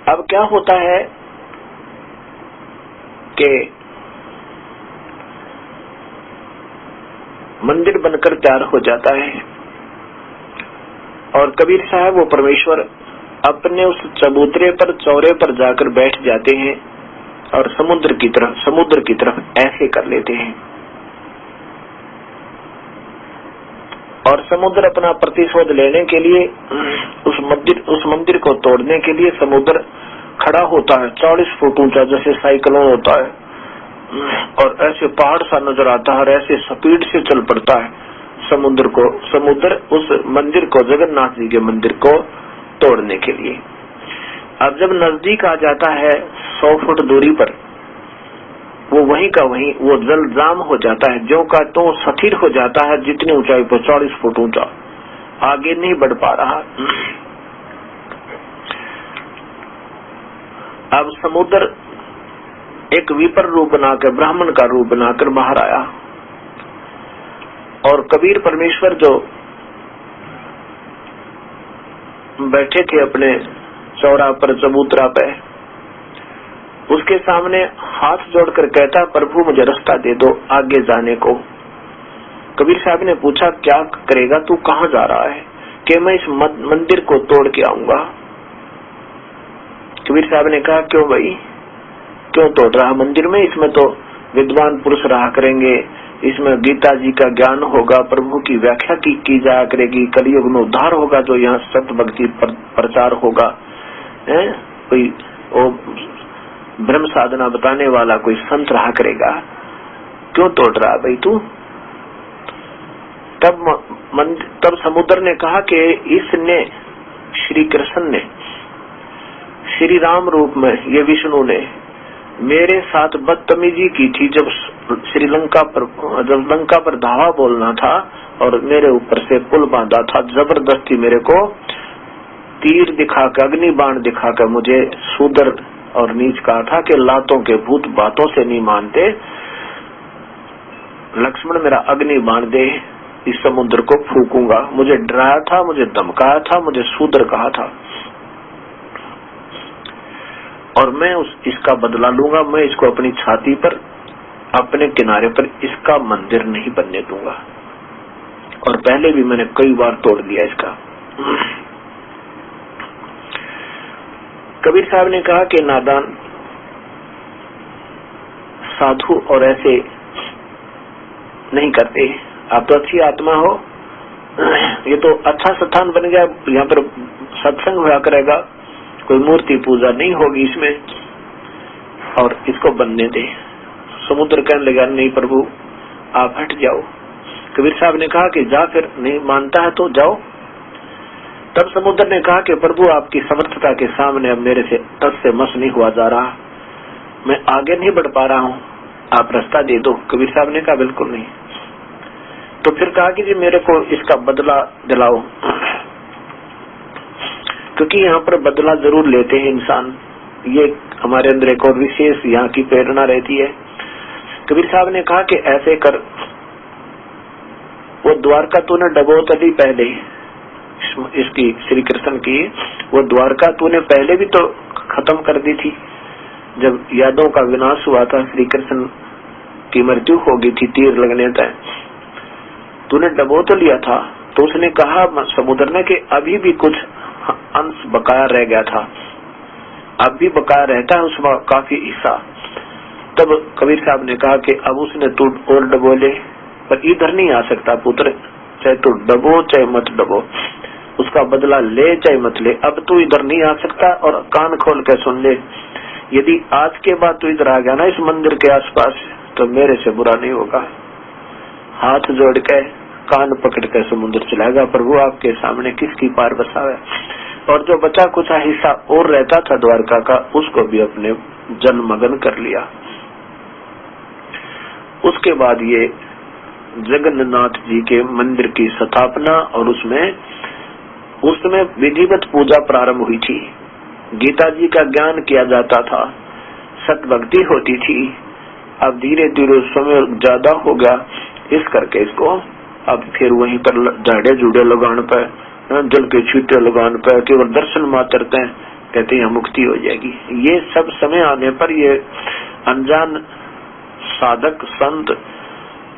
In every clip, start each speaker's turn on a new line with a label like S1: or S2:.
S1: अब क्या होता है कि मंदिर बनकर तैयार हो जाता है और कबीर साहब वो परमेश्वर अपने उस चबूतरे पर चौरे पर जाकर बैठ जाते हैं और समुद्र की तरफ ऐसे कर लेते हैं और समुद्र अपना प्रतिशोध लेने के लिए उस मंदिर को तोड़ने के लिए समुद्र खड़ा होता है 40 फुट ऊंचा, जैसे साइक्लोन होता है और ऐसे पहाड़ सा नजर आता है और ऐसे स्पीड से चल पड़ता है समुद्र उस मंदिर को, जगन्नाथ जी के मंदिर को तोड़ने के लिए। अब जब नजदीक आ जाता है 100 फुट दूरी पर, वो वहीं का वहीं वो जल जाम हो जाता है, ज्यों का तो स्थिर हो जाता है जितनी ऊंचाई पर 40 फुट ऊंचा, आगे नहीं बढ़ पा रहा। अब समुद्र एक विपर रूप बनाकर, ब्राह्मण का रूप बनाकर बाहर आया और कबीर परमेश्वर जो बैठे थे अपने चौरा पर, चबूतरा पे, उसके सामने हाथ जोड़कर कहता, प्रभु मुझे रास्ता दे दो आगे जाने को। कबीर साहब ने पूछा, क्या करेगा तू, कहाँ जा रहा है? कि मैं इस मंदिर को तोड़ के आऊंगा। कबीर साहब ने कहा, क्यों भाई, क्यों तोड़ रहा मंदिर में? इसमें तो विद्वान पुरुष रहा करेंगे, इसमें गीता जी का ज्ञान होगा, प्रभु की व्याख्या की जाया करेगी, कलयुग में उद्धार होगा, जो यहाँ सत्य भक्ति प्रचार होगा, कोई ब्रह्म साधना बताने वाला कोई संत रहा करेगा, क्यों तोड़ रहा भाई तू? तब समुद्र ने कहा कि इसने, श्री कृष्ण ने, श्री राम रूप में ये विष्णु ने मेरे साथ बदतमीजी की थी जब लंका पर धावा बोलना था और मेरे ऊपर से पुल बांधा था, जबरदस्ती मेरे को तीर दिखाकर, अग्नि बाण दिखाकर मुझे शूद्र और नीच कहा था कि लातों के भूत बातों से नहीं मानते, लक्ष्मण मेरा अग्नि बाण दे, इस समुद्र को फूकूंगा। मुझे डराया था, मुझे धमकाया था, मुझे शूद्र कहा था और मैं इसका बदला लूंगा। मैं इसको अपनी छाती पर, अपने किनारे पर इसका मंदिर नहीं बनने दूंगा। और पहले भी मैंने कई बार तोड़ दिया इसका। कबीर साहब ने कहा कि नादान साधु और ऐसे नहीं करते, आप तो अच्छी आत्मा हो, ये तो अच्छा स्थान बन गया, यहाँ पर सत्संग हुआ करेगा, कोई मूर्ति पूजा नहीं होगी इसमें, और इसको बनने दे। समुद्र कहने लगा, नहीं प्रभु आप हट जाओ। कबीर साहब ने कहा कि जा, फिर नहीं मानता है तो जाओ। तब समुद्र ने कहा कि प्रभु आपकी समर्थता के सामने अब मेरे से टस से मस नहीं हुआ जा रहा, मैं आगे नहीं बढ़ पा रहा हूँ, आप रास्ता दे दो। कबीर साहब ने कहा बिल्कुल नहीं। तो फिर कहा कि जी मेरे को इसका बदला दिलाओ, क्योंकि यहाँ पर बदला जरूर लेते हैं इंसान, ये हमारे अंदर एक और विशेष यहाँ की प्रेरणा रहती है। कबीर साहब ने कहा कि ऐसे कर, वो द्वारका तूने डबोत दी पहले, इसकी श्री कृष्ण की वो द्वारका तूने पहले भी तो खत्म कर दी थी, जब यादों का विनाश हुआ था, श्री कृष्ण की मृत्यु हो गई थी तीर लगने तक, तूने डबो तो लिया था। तो उसने कहा समुद्र ने कि अभी भी कुछ अंश बकाया रह गया था, अब भी बकाया रहता है उसमें काफी हिस्सा। तब कबीर साहब ने कहा कि अब उसने तू और डबो ले, पर इधर नहीं आ सकता पुत्र, चाहे तू डबो चाहे मत डबो, उसका बदला ले चाहे मत ले, अब तू इधर नहीं आ सकता। और कान खोल के सुन ले, यदि आज के बाद तू इधर आ गया ना इस मंदिर के आसपास, तो मेरे से बुरा नहीं होगा। हाथ जोड़ के कान पकड़ के समुद्र चलाएगा, प्रभु आपके सामने किसकी पार बसावे। और जो बचा कुछ हिस्सा और रहता था द्वारका का, उसको भी अपने जलमग्न कर लिया। उसके बाद ये जगन्नाथ जी के मंदिर की स्थापना और उसमें विधिवत पूजा प्रारंभ हुई थी। गीता जी का ज्ञान किया जाता था, सत भक्ति होती थी। अब धीरे धीरे समय ज्यादा हो गया, इस करके इसको अब फिर वहीं पर झाड़े जुड़े लगाने पे, जल के छींटे लगाने पे, केवल दर्शन मात्र कहते हैं मुक्ति हो जाएगी। ये सब समय आने पर ये अनजान साधक संत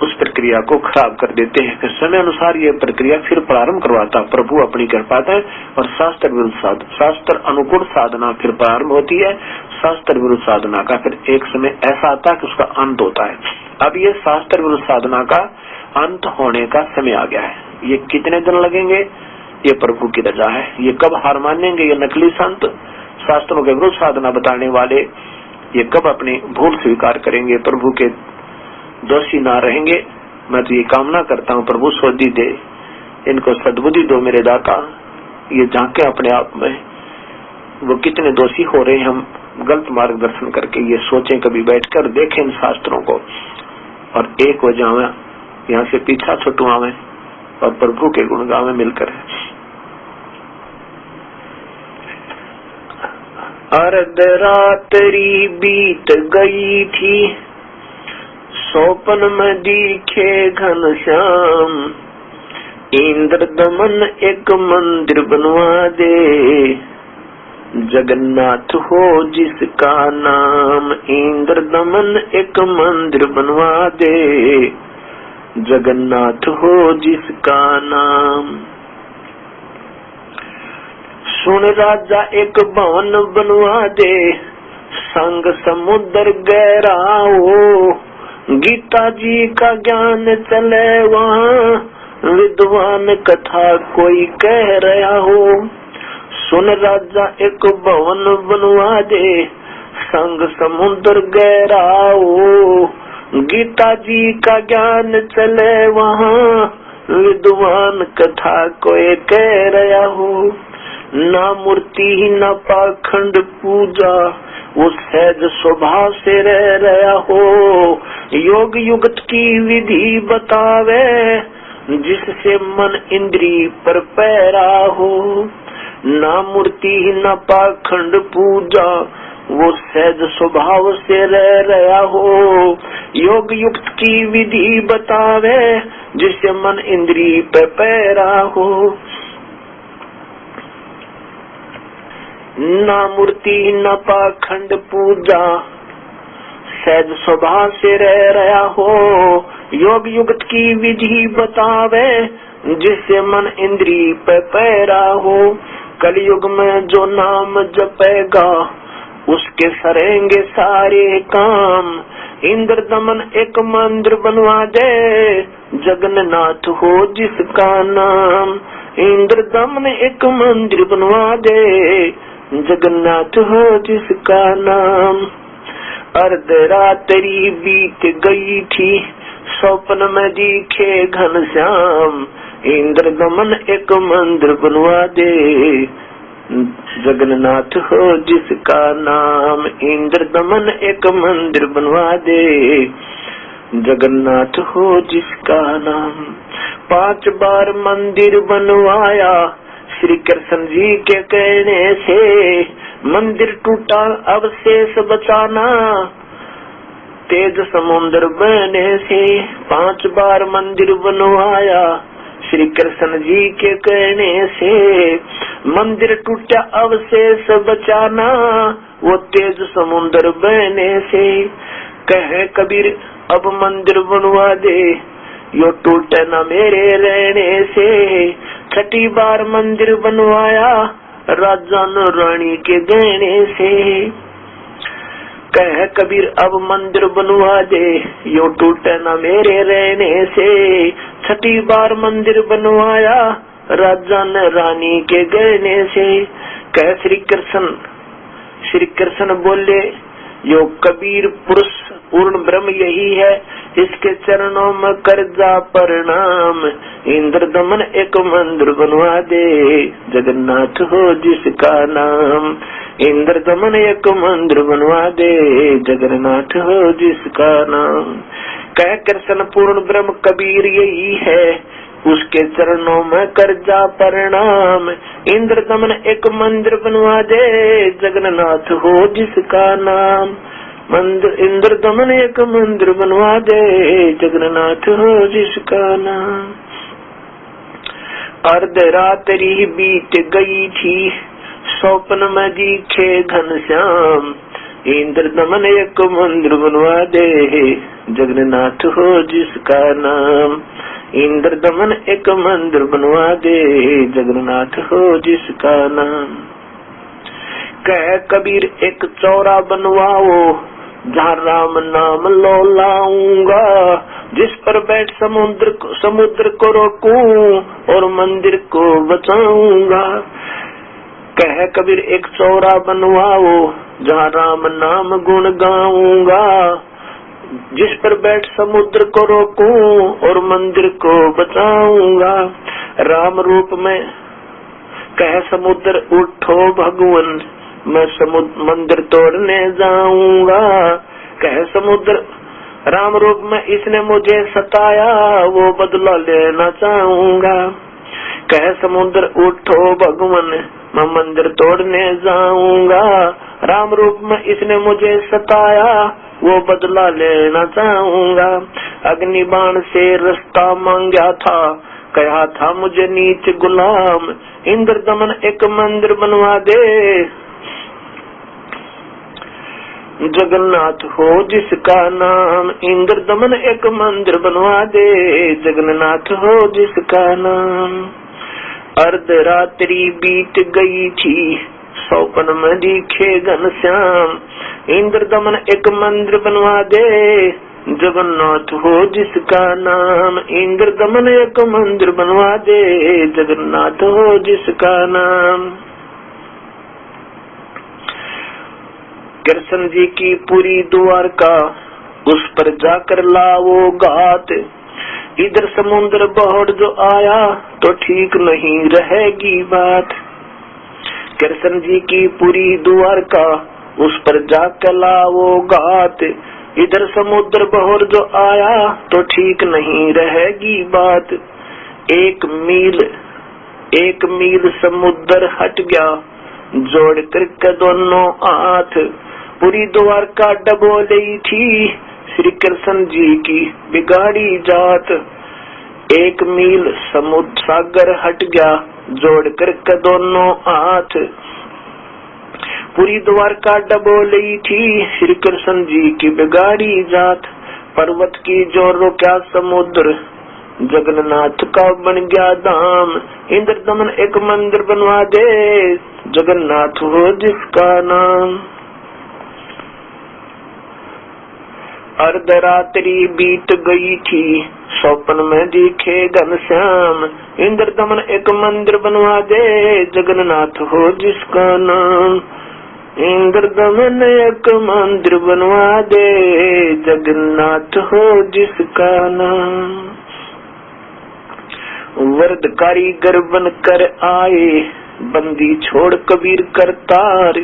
S1: उस प्रक्रिया को खराब कर देते हैं। फिर समय अनुसार ये प्रक्रिया फिर प्रारंभ करवाता प्रभु अपनी कृपा है, और शास्त्र विरुद्ध शास्त्र अनुकूल साधना फिर प्रारंभ होती है। शास्त्र विरुद्ध साधना का फिर एक समय ऐसा आता है कि उसका अंत होता है। अब ये शास्त्र विरुद्ध साधना का अंत होने का समय आ गया है। ये कितने दिन लगेंगे ये प्रभु की रजा है। ये कब हार मानेंगे ये नकली संत, शास्त्रों के विरुद्ध साधना बताने वाले, ये कब अपनी भूल स्वीकार करेंगे, प्रभु के दोषी ना रहेंगे। मैं तो ये कामना करता हूँ प्रभु सोधी दे, इनको सद्बुद्धि दो मेरे दाता। ये झांके अपने आप में वो कितने दोषी हो रहे हैं, हम गलत मार्गदर्शन करके। ये सोचें, कभी बैठकर देखें इन शास्त्रों को और एक हो जावे, यहाँ से पीछा छुटवावे और प्रभु के गुण गावे मिलकर। अर्धरात्रि बीत गई थी, स्वप्न में दिखे घनश्याम, इंद्र दमन एक मंदिर बनवा दे, जगन्नाथ हो जिसका नाम। इंद्र दमन एक मंदिर बनवा दे, जगन्नाथ हो जिसका नाम। सुन राजा एक भवन बनवा दे, संग समुद्र गहरा हो, गीता जी का ज्ञान चले वहाँ, विद्वान कथा कोई कह रहा हो। सुन राजा एक भवन बनवा दे, संग समुद्र गहरा हो, गीता जी का ज्ञान चले वहाँ, विद्वान कथा कोई कह रहा हो। ना मूर्ति न पाखंड पूजा, वो सहज स्वभाव से रह रहा हो, योग युक्त की विधि बतावे, जिससे मन इंद्री पर पैरा हो। ना मूर्ति न पाखंड पूजा, वो सहज स्वभाव से रह रहा हो, योग युक्त की विधि बतावे, जिससे मन इंद्री पर पैरा हो। ना मूर्ति न पाखंड पूजा, सहज स्वभाव से रह रहा हो, योग युक्त की विधि बतावे, जिससे मन इंद्री पे पैरा हो। कलयुग में जो नाम जपेगा, उसके सरेंगे सारे काम। इंद्र दमन एक मंदिर बनवा दे, जगन्नाथ हो जिसका नाम। इंद्र दमन एक मंदिर बनवा दे, जगन्नाथ हो जिसका नाम। अर्धरात्रि बीत गई थी, स्वप्न में दिखे घनश्याम, इंद्र दमन एक मंदिर बनवा दे, जगन्नाथ हो जिसका नाम। इंद्र दमन एक मंदिर बनवा दे, जगन्नाथ हो जिसका नाम। 5 बार मंदिर बनवाया श्री कृष्ण जी के कहने से, मंदिर टूटा अब शेष बचाना, तेज समुद्र बहने से। 5 बार मंदिर बनवाया श्री कृष्ण जी के कहने से, मंदिर टूटा अब शेष बचाना, वो तेज समुद्र बहने से। कहे कबीर अब मंदिर बनवा दे, यो टूटे न मेरे रहने से। 6 बार मंदिर बनवाया राजा न रानी के गहने से। कह कबीर अब मंदिर बनवा दे, यो टूटे न मेरे रहने से। 6 बार मंदिर बनवाया राजा न रानी के गहने से। कह श्री कृष्ण बोले, यो कबीर पुरुष पूर्ण ब्रह्म यही है, इसके चरणों में कर जा प्रणाम। इंद्र दमन एक मंदिर बनवा दे, जगन्नाथ हो जिसका नाम। इंद्र दमन एक मंदिर बनवा दे, जगन्नाथ हो जिसका नाम। कह कृष्ण पूर्ण ब्रह्म कबीर यही है, उसके चरणों में कर जा प्रणाम। इंद्र दमन एक मंदिर बनवा दे, जगन्नाथ हो जिसका नाम। इंद्र दमन एक मंदिर बनवा दे, जगन्नाथ हो जिसका नाम। अर्धरात्रि बीत गई थी, स्वप्न में दिखे घनश्याम, इंद्र दमन एक मंदिर बनवा दे, जगन्नाथ हो जिसका नाम। इंद्र दमन एक मंदिर बनवा दे, जगन्नाथ हो जिसका नाम। कह कबीर एक चौरा बनवाओ, जहाँ राम नाम लो लाऊंगा, जिस पर बैठ समुद्र को रोकूं और मंदिर को बचाऊंगा। कह कबीर एक चौरा बनवाओ, जहाँ राम नाम गुण गाऊंगा, जिस पर बैठ समुद्र को रोकूं और मंदिर को बचाऊंगा। राम रूप में कह समुद्र उठो भगवन, मैं मंदिर तोड़ने जाऊंगा। कह समुद्र राम रूप में इसने मुझे सताया, वो बदला लेना चाहूंगा। कह समुद्र उठो भगवन, मैं मंदिर तोड़ने जाऊंगा। राम रूप में इसने मुझे सताया, वो बदला लेना चाहूंगा। अग्नि बाण से रास्ता मांगा था, कहा था मुझे नीच गुलाम, इंद्र दमन एक मंदिर बनवा दे, जगन्नाथ हो जिसका नाम। इंद्र दमन एक मंदिर बनवा दे, जगन्नाथ हो जिसका नाम। अर्धरात्रि बीत गई थी, स्वप्न में दिखे घनश्याम, इंद्र दमन एक मंदिर बनवा दे, जगन्नाथ हो जिसका नाम। इंद्र दमन एक मंदिर बनवा दे, जगन्नाथ हो जिसका नाम। कृष्ण जी की पूरी द्वारका, उस पर जाकर लाओ घात, इधर समुद्र बहुत जो आया तो ठीक नहीं रहेगी बात। कृष्ण जी की पूरी द्वारका, उस पर जाकर लाओ घात, इधर समुद्र बहुत जो आया तो ठीक नहीं रहेगी बात। एक मील समुद्र हट गया, जोड़ करके दोनों हाथ, पूरी द्वारका डबोली थी, श्री कृष्ण जी की बिगाड़ी जात। एक मील समुद्र सागर हट गया, जोड़ करके दोनों हाथ, पूरी द्वारका डबोली थी, श्री कृष्ण जी की बिगाड़ी जात। पर्वत की जो रोक्या समुद्र, जगन्नाथ का बन गया धाम, इंद्र दमन एक मंदिर बनवा दे, जगन्नाथ हो जिसका नाम। अर्धरात्रि बीत गई थी, स्वप्न में दिखे घनश्याम, इंद्र दमन एक मंदिर बनवा दे, जगन्नाथ हो जिसका नाम। इंद्र दमन एक मंदिर बनवा दे, जगन्नाथ हो जिसका नाम। वरद कारीगर बन कर आए, बंदी छोड़ कबीर करतार,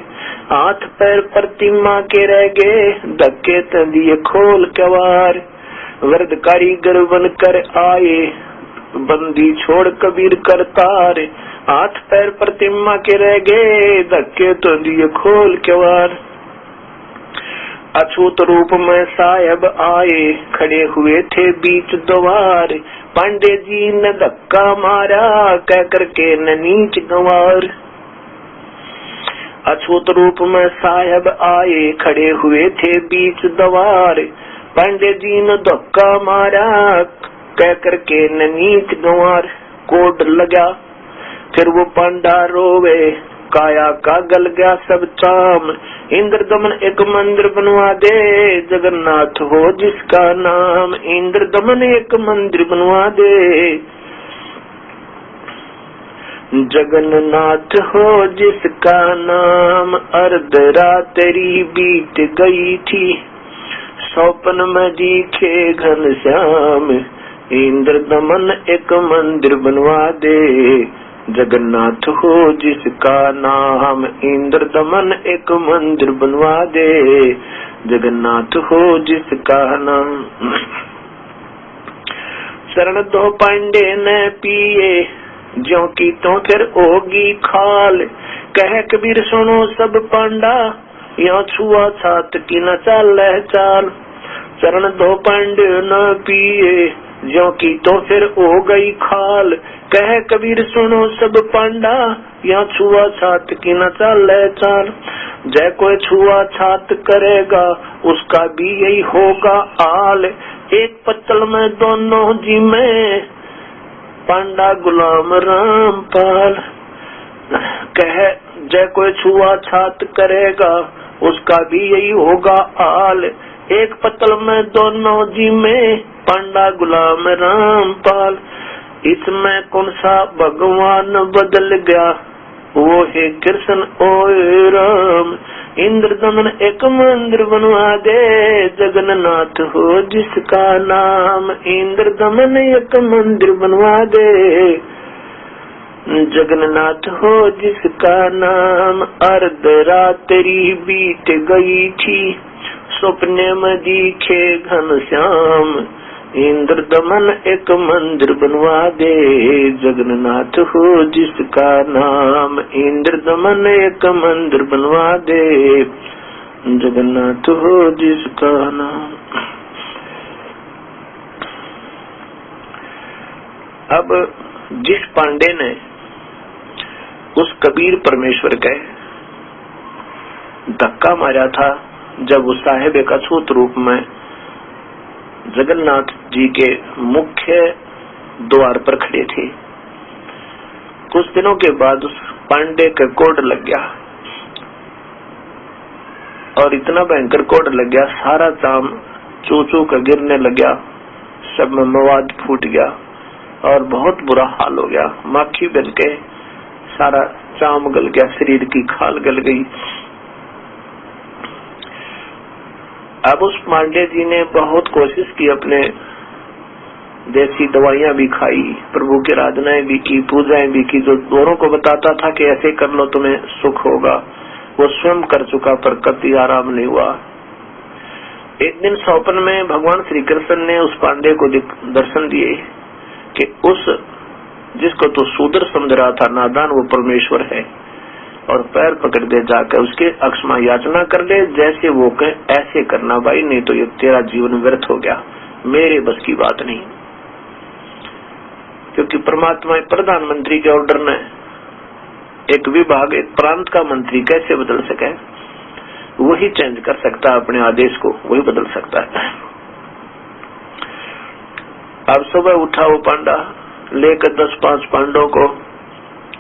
S1: हाथ पैर प्रतिमा के रह गए, धक्के दिए खोल कवार। वरद कारीगर बन कर आए, बंदी छोड़ कबीर करतार, हाथ पैर प्रतिमा के रह गए, धक्के तो दिए खोल कवार। अछूत रूप में साहेब आए, खड़े हुए थे बीच द्वार, पांडे जी ने धक्का मारा, कह करके न नीच गंवार। अछूत रूप में साहेब आए, खड़े हुए थे बीच द्वार, पांडे जी ने धक्का मारा, कह करके न नीच गंवार। कोड लगा फिर वो पांडा रोवे, काया का गल गया सब चाम, इंद्र दमन एक मंदिर बनवा दे, जगन्नाथ हो जिसका नाम। इंद्र दमन एक मंदिर बनवा दे, जगन्नाथ हो जिसका नाम। अर्धरात्रि बीत गई थी, स्वप्न में दिखे घनश्याम, इंद्र दमन एक मंदिर बनवा दे, जगन्नाथ हो जिसका नाम। इंद्र दमन एक मंदिर बनवा दे, जगन्नाथ हो जिसका नाम। शरण दो पांडे ने पिए, ज्यों की तो फिर होगी खाल, कह कबीर सुनो सब पांडा, यहाँ छुआ छात की न चाल चाल। शरण दो पांडे न पिए, ज्यों की तो फिर हो गई खाल। कह कबीर सुनो सब पांडा, यहाँ छुआ छात की न चाले चाल। जय कोई छुआ छात करेगा, उसका भी यही होगा हाल। एक पत्तल में दोनों जी में, पांडा गुलाम रामपाल। कह जय कोई छुआ छात करेगा, उसका भी यही होगा हाल। एक पत्तल में दोनों जी में, पांडा गुलाम रामपाल। इसमें कौन सा भगवान बदल गया, वो है कृष्ण ओए राम। इंद्रदमन एक मंदिर बनवा दे, जगन्नाथ हो जिसका नाम। इंद्रदमन एक मंदिर बनवा दे, जगन्नाथ हो जिसका नाम। अर्ध रात्रि बीत गई थी, सपने में दिखे घनश्याम। इंद्रदमन एक मंदिर बनवा दे, जगन्नाथ हो जिसका नाम। इंद्रदमन एक मंदिर बनवा दे, जगन्नाथ हो जिसका नाम। अब जिस पांडे ने उस कबीर परमेश्वर के धक्का मारा था, जब वो साहेब एक अछूत रूप में जगन्नाथ जी के मुख्य द्वार पर खड़े थे, कुछ दिनों के बाद उस पांडे का कोड लग गया, और इतना भयंकर कोड लग गया, सारा चाम चू चू का गिरने लग गया, सब में मवाद फूट गया और बहुत बुरा हाल हो गया। माखी बन के सारा चाम गल गया, शरीर की खाल गल गई। अब उस पांडे जी ने बहुत कोशिश की, अपने देसी दवाइयां भी खाई, प्रभु की आराधनाएं भी की, पूजाएं भी की, जो दोनों को बताता था कि ऐसे कर लो तुम्हें सुख होगा, वो स्वयं कर चुका पर कभी आराम नहीं हुआ। एक दिन स्वप्न में भगवान श्री कृष्ण ने उस पांडे को दर्शन दिए कि उस जिसको तो शूद्र समझ रहा था, नादान, वो परमेश्वर है, और पैर पकड़ दे, जाकर उसके अक्षमा याचना कर ले, जैसे वो कहे ऐसे करना भाई, नहीं तो ये तेरा जीवन व्यर्थ हो गया, मेरे बस की बात नहीं। क्योंकि परमात्मा प्रधानमंत्री के ऑर्डर ने एक विभाग, एक प्रांत का मंत्री कैसे बदल सके, वही चेंज कर सकता है अपने आदेश को, वही बदल सकता है। अब सुबह उठा वो पांडा, लेकर 10-5 पांडवों को,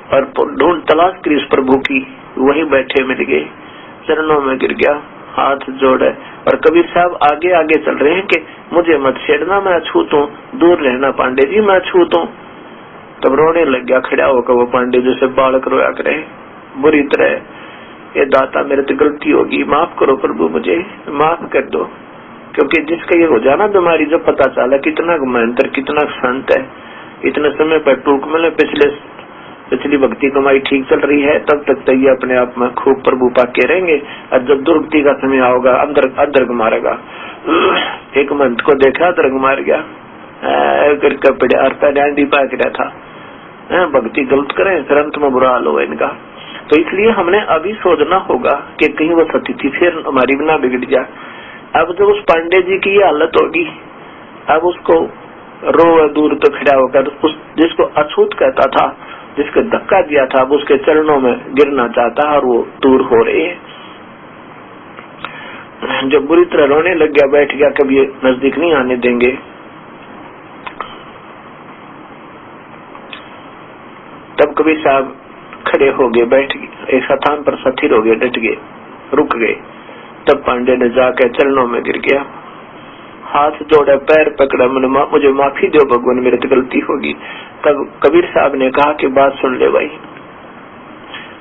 S1: और ढूंढ तलाश करी उस प्रभु की, वही बैठे मिल गए, चरणों में गिर गया, हाथ जोड़े, और कबीर साहब आगे आगे चल रहे हैं कि मुझे मत छेड़ना, मैं अछूत हूँ, दूर रहना पांडे जी, मैं अछूत हूँ। तब रोने लग गया खड़ा होकर वो पांडे, जैसे बालक रोया करे बुरी तरह, ये दाता मेरे तो गलती होगी, माफ करो प्रभु, मुझे माफ कर दो। क्योंकि जिसका ये हो जाना बीमारी, जब पता चला कितना मंत्र, कितना संत है, इतने समय पर टूक में पिछली भक्ति कमाई ठीक चल रही है, तब तक तो ये अपने आप में खूब प्रभु पाके रहेंगे, और जब दुर्गति का समय आओगा अदर्ग मारेगा। एक मंत्र को देखा, अदर्ग मार गया, डांडी पाक रहा था, भक्ति गलत करें फिर अंत में बुरा हाल हो इनका। तो इसलिए हमने अभी सोचना होगा कि कहीं वो सती फिर हमारी बिना बिगड़ जाए। अब जब उस पांडे जी की ये हालत होगी, अब उसको रो दूर तो खड़ा होकर, उस जिसको अछूत कहता था, जिसको धक्का दिया था, अब उसके चरणों में गिरना चाहता है, और वो दूर हो रहे हैं। जब बुरी तरह रोने लग गया, बैठ गया, कभी नजदीक नहीं आने देंगे। तब कबीर साहब खड़े हो गए, बैठ गए, एक स्थान पर स्थिर हो गए, डट गए, रुक गए। तब पांडे ने जाकर चरणों में गिर गया, हाथ जोड़ा, पैर पकड़ा, मुझे माफी दो भगवान, मेरे तो गलती होगी। तब कबीर साहब ने कहा कि बात सुन ले भाई।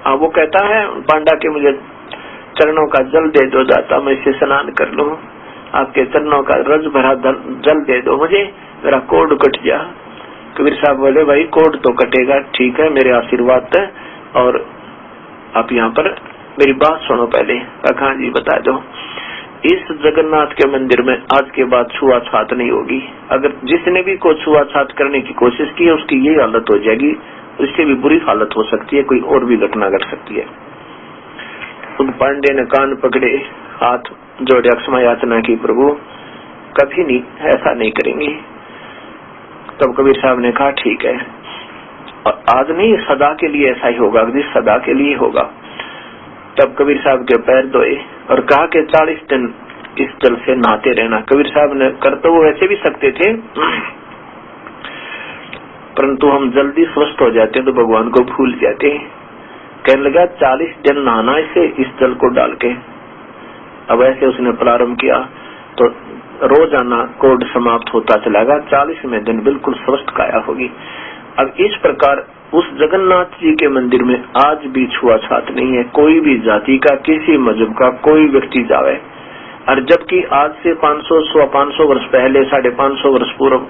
S1: हाँ, वो कहता है पांडा के मुझे चरणों का जल दे दो दाता, मैं इसे स्नान कर लूं, आपके चरणों का रज भरा जल दे दो मुझे, मेरा कोड कट जा। कबीर साहब बोले भाई कोड तो कटेगा, ठीक है, मेरे आशीर्वाद है, और आप यहाँ पर मेरी बात सुनो पहले। कहा जी बता दो। इस जगन्नाथ के मंदिर में आज के बाद छुआछूत नहीं होगी। अगर जिसने भी कोई छुआछूत करने की कोशिश की है, उसकी यही हालत हो जाएगी, उससे भी बुरी हालत हो सकती है, कोई और भी घटना घट सकती है। उन पांडे ने कान पकड़े, हाथ जोड़े, अक्षमा याचना की, प्रभु कभी नहीं ऐसा नहीं करेंगे। तब कबीर साहब ने कहा ठीक है, और आज नहीं सदा के लिए ऐसा ही होगा, अगली सदा के लिए होगा। तब कबीर साहब के पैर धोए और कहा कि 40 दिन इस जल से नहाते रहना। कबीर साहब ने कर तो वो वैसे भी सकते थे, परंतु हम जल्दी स्वस्थ हो जाते हैं तो भगवान को भूल जाते हैं। कहने लगा 40 दिन नहाना इसे इस जल को डाल के। अब ऐसे उसने प्रारंभ किया तो रोजाना कोड समाप्त होता चला गया, 40वें दिन बिल्कुल स्वस्थ काया होगी। अब इस प्रकार उस जगन्नाथ जी के मंदिर में आज भी छुआछूत नहीं है, कोई भी जाति का, किसी मजहब का कोई व्यक्ति जावे। और जबकि आज से 500 वर्ष पहले, 550 वर्ष पूर्व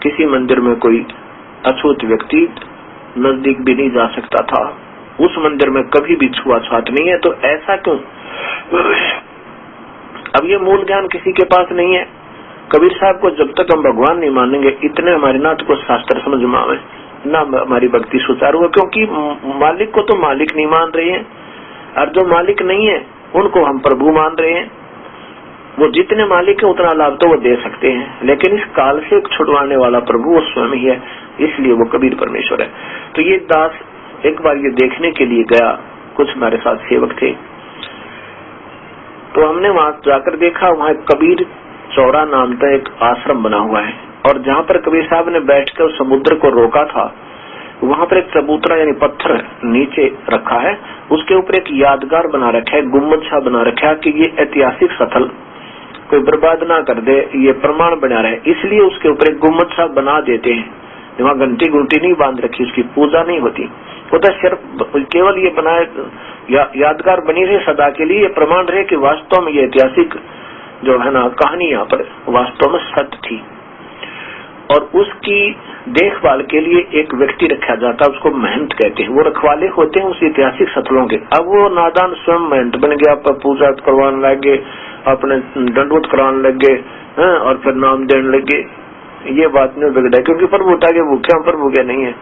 S1: किसी मंदिर में कोई अछूत व्यक्ति नजदीक भी नहीं जा सकता था, उस मंदिर में कभी भी छुआछूत नहीं है। तो ऐसा क्यों? अब ये मूल ज्ञान किसी के पास नहीं है। कबीर साहब को जब तक हम भगवान नहीं मानेंगे, इतने हमारे नाथ को शास्त्र समझ में आवे ना हमारी भक्ति सुचारू है, क्योंकि मालिक को तो मालिक नहीं मान रहे हैं, और जो मालिक नहीं है उनको हम प्रभु मान रहे हैं। वो जितने मालिक है उतना लाभ तो वो दे सकते हैं, लेकिन इस काल से छुड़वाने वाला प्रभु वो स्वयं ही है, इसलिए वो कबीर परमेश्वर है। तो ये दास एक बार ये देखने के लिए गया, कुछ हमारे साथ सेवक थे, तो हमने वहां जाकर देखा, वहां कबीर चौरा नाम का एक आश्रम बना हुआ है, और जहाँ पर कबीर साहब ने बैठकर समुद्र को रोका था, वहां पर एक चबूतरा यानी पत्थर नीचे रखा है, उसके ऊपर एक यादगार बना रखा है, गुम्बद सा बना रखा है कि ये ऐतिहासिक स्थल कोई बर्बाद ना कर दे, ये प्रमाण बना रहे, इसलिए उसके ऊपर एक गुम्बद सा बना देते हैं। वहाँ घंटी गुंटी नहीं बांध रखी, उसकी पूजा नहीं होती, वो तो सिर्फ केवल ये बनाए यादगार बनी रहे सदा के लिए, प्रमाण रहे कि वास्तव में ये ऐतिहासिक जो है ना कहानी यहाँ पर वास्तव में सत्य थी। और उसकी देखभाल के लिए एक व्यक्ति रखा जाता है, उसको महंत कहते हैं, वो रखवाले होते हैं उस ऐतिहासिक स्थलों के। अब वो नादान स्वयं महंत बन गया, पूजा करवाने लगे, अपने दंडवत कराने लगे, और फिर नाम देने लगे। ये बात नहीं बिगड़ा, क्योंकि प्रभुता के भूखे हम प्रभु के नहीं है।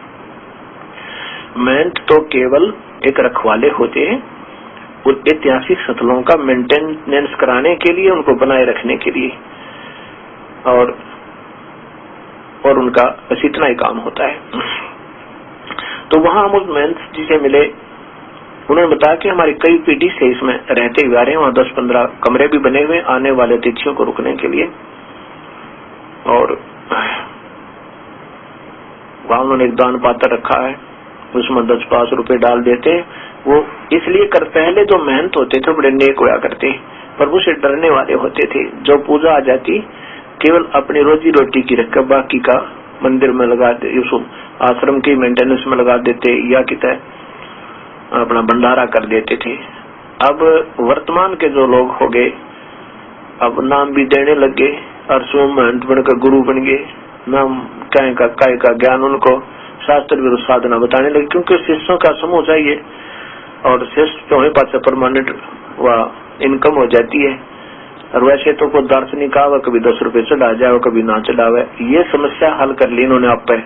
S1: महंत तो केवल एक रखवाले होते हैं उन ऐतिहासिक स्थलों का मेंटेनेंस कराने के लिए, उनको बनाए रखने के लिए, और उनका बस इतना ही काम होता है। तो वहां हम उस महंत जी से मिले, उन्होंने बताया कि हमारी कई पीढ़ी से इसमें रहते हुए आ रहे हैं, वहां 10-15 कमरे भी बने हुए आने वाले अतिथियों को रुकने के लिए, और वहां उन्होंने एक दान पात्र रखा है, उसमें 10-5 रुपए डाल देते हैं। वो इसलिए कर, पहले जो महंत होते थे बड़े नेक होया करते, प्रभु से डरने वाले होते थे। जो पूजा आ जाती केवल अपनी रोजी रोटी की रखकर बाकी का मंदिर में लगा दे, आश्रम की मेंटेनेंस में लगा देते, या कितना अपना भंडारा कर देते थे। अब वर्तमान के जो लोग हो गए, अब नाम भी देने लगे और स्वयं महंत बनकर गुरु बन गए, नाम काय का ज्ञान उनको शास्त्र विरुद्ध साधना बताने लगे, क्योंकि शिष्यों का समूह चाहिए, और शिष्य तो है पास परमानेंट इनकम हो जाती है। और वैसे तो कोई दार्शनिक आवा कभी 10 रुपए चढ़ा जाए, कभी ना चढ़ावे। ये समस्या हल कर ली इन्होंने आप पे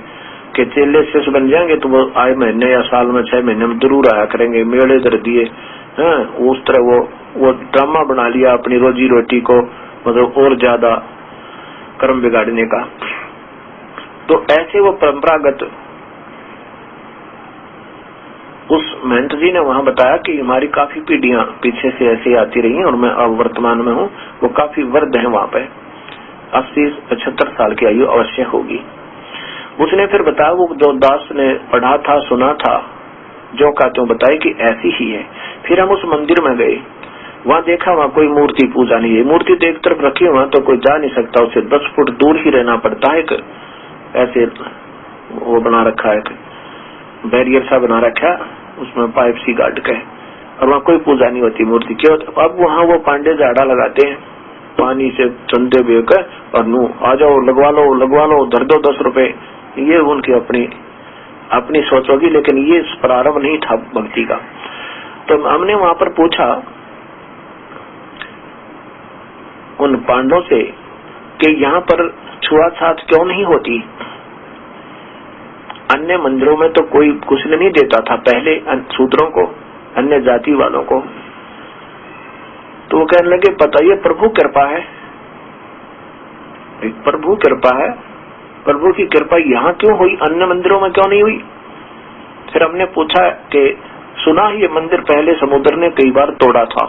S1: कि चेले शिष्य बन जाएंगे तो वो आए महीने या साल में 6 महीने में जरूर आया करेंगे, मेले धर दिए, उस तरह वो ड्रामा बना लिया अपनी रोजी रोटी को, मतलब और ज्यादा कर्म बिगाड़ने का। तो ऐसे वो परंपरागत उस महंत जी ने वहां बताया कि हमारी काफी पीढ़ियां पीछे से ऐसे आती रही हैं, और मैं अब वर्तमान में हूँ। वो काफी वृद्ध है, वहां पे 80-75 साल की आयु अवश्य होगी। उसने फिर बताया वो जो दास ने पढ़ा था, सुना था, जो का त्यों बताया कि ऐसी ही है। फिर हम उस मंदिर में गए, वहां देखा वहां कोई मूर्ति पूजा नहीं है, मूर्ति तो एक तरफ रखी वहां तो कोई जा नहीं सकता, उससे 10 फुट दूर ही रहना पड़ता है। ऐसे वो बना रखा है, बैरियर सा बना रखा, उसमें पाइप सी गाड़ के, और वहाँ कोई पूजा नहीं होती मूर्ति की। अब वहाँ वो पांडे झाड़ा लगाते हैं, पानी से चंदे बेकर, और नू आ जाओ लगवा लो, धर दो 10 रुपए। ये उनकी अपनी सोच होगी, लेकिन ये प्रारंभ नहीं था भक्ति का। तो हमने वहां पर पूछा उन पांडवों से कि यहाँ पर छुआछूत क्यों नहीं होती? अन्य मंदिरों में तो कोई कुछ नहीं देता था पहले शूद्रों को, अन्य जाति वालों को। तो वो कहने लगे पता ये प्रभु कृपा है, प्रभु कृपा है, प्रभु की कृपा यहाँ क्यों हुई, अन्य मंदिरों में क्यों नहीं हुई? फिर हमने पूछा कि सुना ये मंदिर पहले समुद्र ने कई बार तोड़ा था।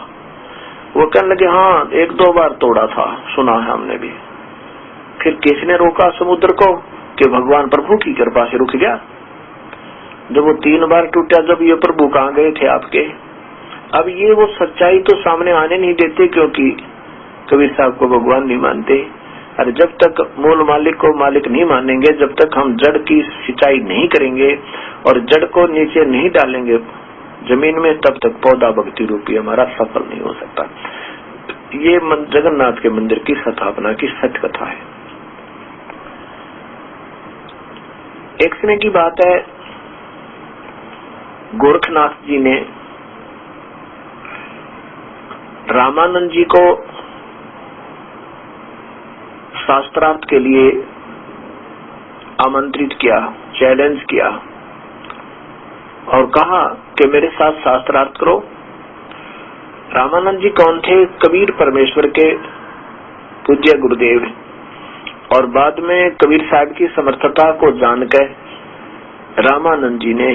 S1: वो कहने लगे हाँ 1-2 बार तोड़ा था, सुना है हमने भी। फिर किसने रोका समुद्र को कि भगवान प्रभु की कृपा से रुक गया। जब वो 3 बार टूटा, जब ये प्रभु कहाँ गए थे आपके? अब ये वो सच्चाई तो सामने आने नहीं देते, क्योंकि कबीर साहब को भगवान नहीं मानते। और जब तक मूल मालिक को मालिक नहीं मानेंगे, जब तक हम जड़ की सिंचाई नहीं करेंगे और जड़ को नीचे नहीं डालेंगे जमीन में, तब तक पौधा भक्ति रूपी हमारा सफल नहीं हो सकता। ये जगन्नाथ के मंदिर की स्थापना की सत्य कथा है। एक समय की बात है, गोरखनाथ जी ने रामानंद जी को शास्त्रार्थ के लिए आमंत्रित किया, चैलेंज किया और कहा कि मेरे साथ शास्त्रार्थ करो। रामानंद जी कौन थे? कबीर परमेश्वर के पूज्य गुरुदेव, और बाद में कबीर साहब की समर्थता को जानकर रामानंद जी ने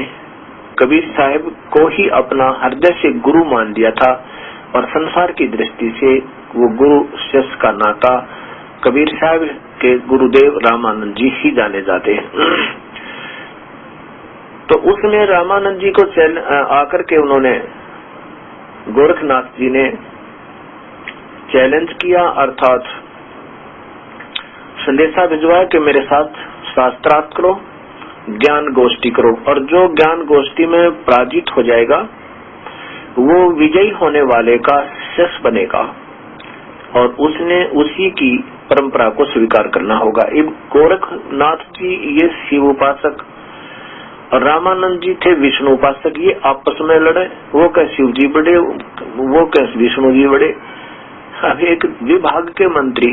S1: कबीर साहब को ही अपना हृदय से गुरु मान लिया था, और संसार की दृष्टि से वो गुरु शिष्य का नाता कबीर साहब के गुरुदेव रामानंद जी ही जाने जाते हैं। तो उसमें रामानंद जी को आकर के उन्होंने, गोरखनाथ जी ने चैलेंज किया, अर्थात संदेशा भिजवाया कि मेरे साथ शास्त्रार्थ करो, ज्ञान गोष्ठी करो, और जो ज्ञान गोष्ठी में पराजित हो जाएगा वो विजयी होने वाले का शिष्य बनेगा, और उसने उसी की परंपरा को स्वीकार करना होगा। गोरखनाथ जी ये शिव उपासक और रामानंद जी थे विष्णु उपासक, ये आपस में लड़े, वो कह शिव जी बड़े, वो कह विष्णु जी बड़े। अब एक विभाग के मंत्री,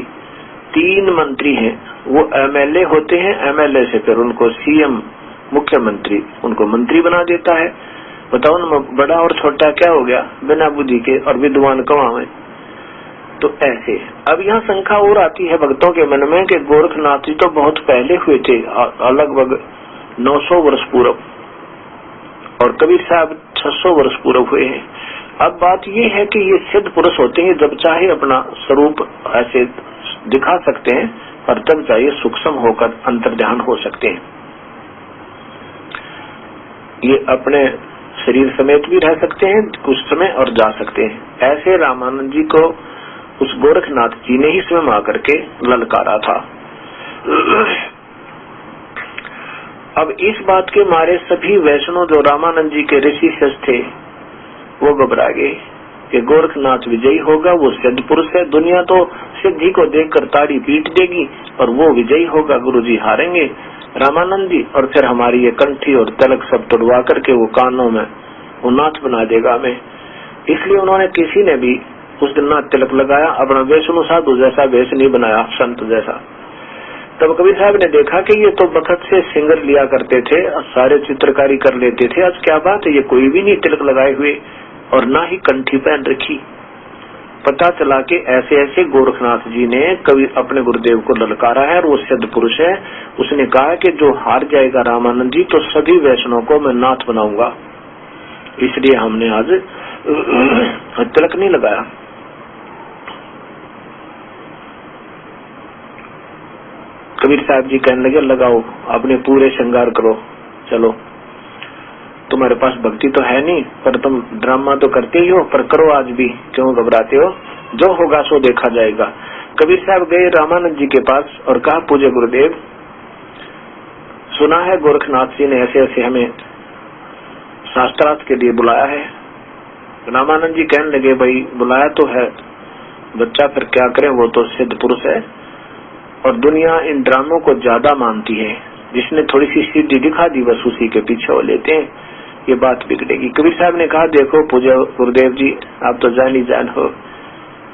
S1: 3 मंत्री हैं, वो एमएलए होते हैं, एमएलए से फिर उनको सीएम मुख्यमंत्री उनको मंत्री बना देता है। बताओ ना, बड़ा और छोटा क्या हो गया बिना बुद्धि के, और विद्वान कमावे। तो ऐसे अब यहाँ शंका और आती है भक्तों के मन में कि गोरखनाथ जी तो बहुत पहले हुए थे, लगभग 900 वर्ष पूर्व, और कबीर साहब 600 वर्ष पूर्व हुए हैं। अब बात ये है कि ये सिद्ध पुरुष होते हैं, जब चाहे अपना स्वरूप ऐसे दिखा सकते हैं, और तब चाहे सूक्ष्म होकर अंतर्ध्यान हो सकते हैं। ये अपने शरीर समेत भी रह सकते हैं कुछ समय और जा सकते हैं। ऐसे रामानंद जी को उस गोरखनाथ जी ने ही स्वयं आकर के ललकारा था। अब इस बात के मारे सभी वैष्णव जो रामानंद जी के ऋषि शिष्य थे वो घबरा गए कि गोरखनाथ विजयी होगा, वो सिद्ध पुरुष है, दुनिया तो सिद्धि को देखकर ताड़ी पीट देगी और वो विजयी होगा, गुरुजी हारेंगे रामानंद जी, और फिर हमारी ये कंठी और तिलक सब तोड़वा करके वो कानों में वो नाथ बना देगा हमें। इसलिए उन्होंने किसी ने भी उस दिन ना तिलक लगाया, अपना वैष्णव साधु जैसा वेश नहीं बनाया, संत जैसा। तब कबीर साहब ने देखा कि ये तो बखत से सिंगर लिया करते थे, सारे चित्रकारी कर लेते थे, आज क्या बात है, ये कोई भी नहीं तिलक लगाए हुए और ना ही कंठी पहन रखी। पता चला कि ऐसे ऐसे गोरखनाथ जी ने कभी अपने गुरुदेव को ललकारा है, और वो सिद्ध पुरुष है। उसने कहा कि जो हार जाएगा रामानंद जी तो सभी वैष्णव को मैं नाथ बनाऊंगा, इसलिए हमने आज तिलक नहीं लगाया। कबीर साहब जी कहने लगे लगाओ, अपने पूरे श्रृंगार करो, चलो तुम्हारे पास भक्ति तो है नहीं, पर तुम ड्रामा तो करते ही हो, पर करो आज भी, क्यों घबराते हो, जो होगा सो देखा जाएगा। कबीर साहब गए रामानंद जी के पास और कहा पूज्य गुरुदेव, सुना है गोरखनाथ जी ने ऐसे ऐसे हमें शास्त्रार्थ के लिए बुलाया है। रामानंद जी कहने लगे भाई बुलाया तो है बच्चा, फिर क्या करें, वो तो सिद्ध पुरुष है और दुनिया इन ड्रामों को ज्यादा मानती है, जिसने थोड़ी सी सिद्धि दिखा दी बस उसी के पीछे हो लेते हैं, ये बात बिगड़ेगी। कबीर साहब ने कहा देखो पूज्य गुरुदेव जी, आप तो जान ही जान हो,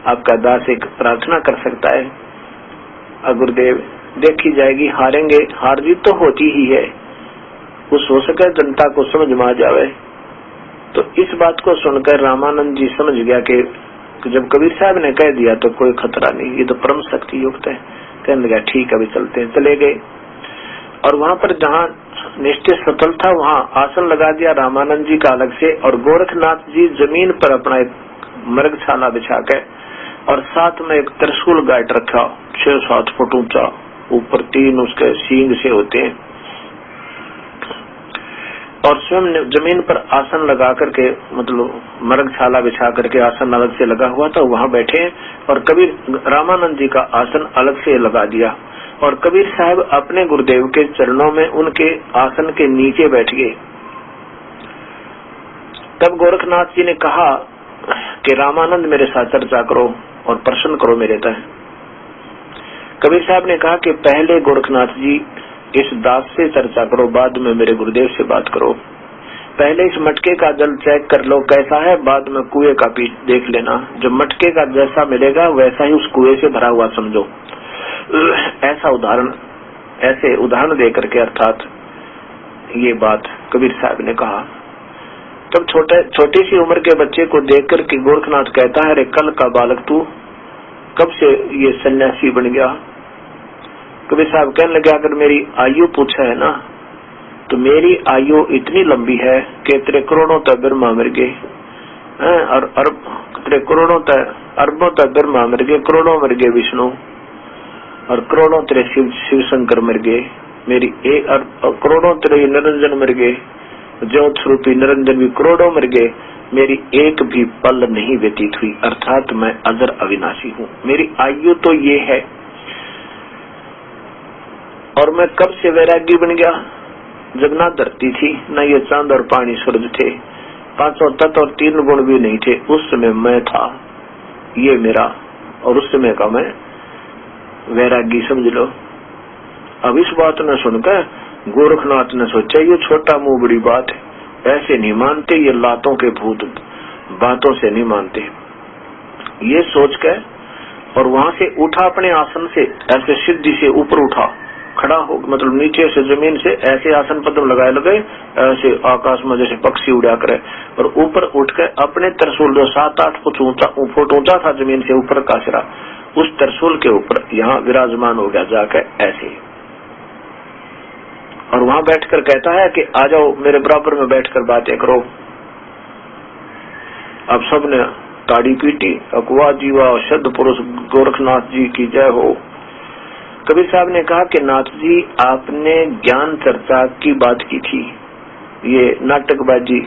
S1: आपका दास एक प्रार्थना कर सकता है, और गुरुदेव देखी जाएगी, हारेंगे, हार जीत तो होती ही है, कुछ हो सके जनता को समझ में आ जावे। तो इस बात को सुनकर रामानंद जी समझ गया कि जब कबीर साहब ने कह दिया तो कोई खतरा नहीं, ये तो परम शक्ति युक्त है। कहने लगा ठीक है अभी चलते हैं। चले गए। और वहां पर जहाँ निश्चित स्थल था वहाँ आसन लगा दिया रामानंद जी का अलग से, और गोरखनाथ जी जमीन पर अपना एक मृगशाला बिछा के और साथ में एक त्रिशूल गाइड रखा 6-7 फुट ऊंचा, ऊपर 3 उसके सींग से होते हैं, और स्वयं जमीन पर आसन लगा करके, मतलब मृगशाला बिछा करके आसन अलग से लगा हुआ था, वहां बैठे। और कबीर रामानंद जी का आसन अलग से लगा दिया, और कबीर साहब अपने गुरुदेव के चरणों में उनके आसन के नीचे बैठ गए। तब गोरखनाथ जी ने कहा कि रामानंद मेरे साथ चर्चा करो और प्रश्न करो मेरे तय। कबीर साहब ने कहा कि पहले गोरखनाथ जी इस दास से चर्चा करो, बाद में मेरे गुरुदेव से बात करो। पहले इस मटके का जल चेक कर लो कैसा है, बाद में कुएं का पीठ देख लेना, जो मटके का जैसा मिलेगा वैसा ही उस कुएं से भरा हुआ समझो। ऐसा ऐसे उदाहरण दे करके अर्थात ये बात कबीर साहब ने कहा। तब छोटी सी उम्र के बच्चे को देख करके गोरखनाथ कहता है, अरे कल का बालक तू कब से ये सन्यासी बन गया? कबीर साहब कहने लगे, अगर मेरी आयु पूछा है ना तो मेरी आयु इतनी लंबी है कि तेरे करोड़ों तक ब्रह्मा मर गए, और तेरे करोड़ों तक अरबों तक ब्रह्मा मर गए, करोड़ों मर गए विष्णु, और करोड़ों तेरे शिव शंकर मर गए, मेरी करोड़ों तेरे निरंजन मर गए, ज्योत स्वरूपी निरंजन भी करोड़ों मर गए, मेरी एक भी पल नहीं व्यतीत हुई, अर्थात मैं अजर अविनाशी हूँ। मेरी आयु तो ये है, और मैं कब से वैरागी बन गया? जब ना धरती थी, ना ये चांद और पानी सूरज थे, 5 तत्व और 3 गुण भी नहीं थे, उस समय मैं था, ये मेरा, और उस समय का मैं वैरागी समझ लो। अब इस बात ने सुनकर गोरखनाथ ने सोचा ये छोटा मुंह बड़ी बात है, ऐसे नहीं मानते ये लातों के भूत, बातों से नहीं मानते। ये सोच कर और वहां से उठा, अपने आसन से ऐसे सिद्धि से ऊपर उठा, खड़ा हो, मतलब नीचे से जमीन से ऐसे आसन पद्म लगाए लगे, ऐसे आकाश में जैसे पक्षी उड़ा करे, और ऊपर उठकर अपने त्रिशूल जो 7-8 फुट ऊंचा था जमीन से ऊपर का सिरा, उस त्रिशूल के ऊपर यहाँ विराजमान हो गया जाकर ऐसे, और वहां बैठकर कहता है कि आ जाओ मेरे बराबर में बैठकर बातें करो। अब सबने ताड़ी पीटी, अकवा जीवा शुद्ध पुरुष गोरखनाथ जी की जय हो। कबीर साहब ने कहा कि नाथ जी आपने ज्ञान चर्चा की बात की थी, ये नाटकबाजी,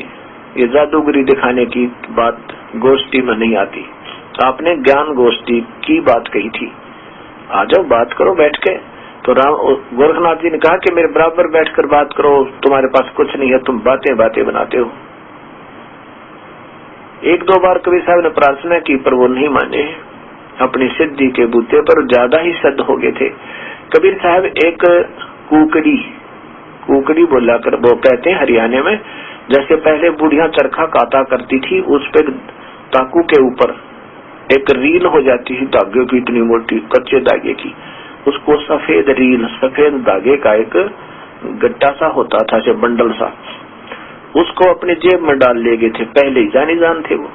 S1: ये जादूगरी दिखाने की बात गोष्ठी में नहीं आती, आपने ज्ञान गोष्ठी की बात कही थी, आ जाओ बात करो बैठ के। तो गोरखनाथ जी ने कहा कि मेरे बराबर बैठकर बात करो, तुम्हारे पास कुछ नहीं है, तुम बातें बनाते हो। 1-2 बार कबीर साहब ने प्रार्थना की पर वो नहीं माने, अपनी सिद्धि के बूते पर ज्यादा ही सिद्ध हो गए थे। कबीर साहब एक कुकड़ी बोला कर, वो कहते हैं हरियाणा में, जैसे पहले बुढ़िया चरखा काटा करती थी, उस पे ताकू के ऊपर एक रील हो जाती थी धागे की, इतनी मोटी कच्चे धागे की, उसको सफेद रील, सफेद धागे का एक गट्टा सा होता था, जो बंडल सा, उसको अपने जेब में डाल ले गए थे, पहले ही जान थे वो।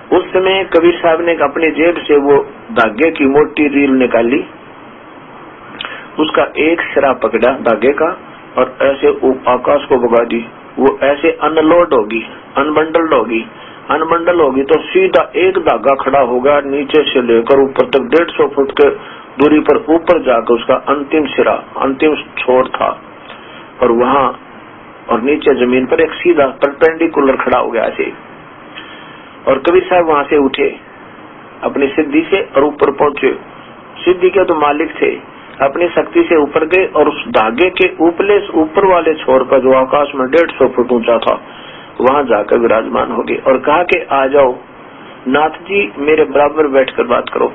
S1: उस समय कबीर साहब ने अपने जेब से वो धागे की मोटी रील निकाली, उसका एक सिरा पकड़ा धागे का और ऐसे आकाश को भगा दी, वो ऐसे अनलोड होगी, अनबंडल होगी तो सीधा एक धागा खड़ा होगा, नीचे से लेकर ऊपर तक 150 फुट के दूरी पर ऊपर जाकर उसका अंतिम सिरा, अंतिम छोर था, और वहां और नीचे जमीन पर एक सीधा परपेंडिकुलर खड़ा हो गया ऐसे। और कबीर साहब वहां से उठे अपनी सिद्धि से और ऊपर पहुंचे। सिद्धि के तो मालिक थे, अपनी शक्ति से ऊपर गए और उस धागे के ऊपर वाले छोर का जो आकाश में 150 फुट ऊंचा था, वहां जाकर विराजमान हो गए और कहा कि आ जाओ नाथ जी, मेरे बराबर बैठकर बात करो।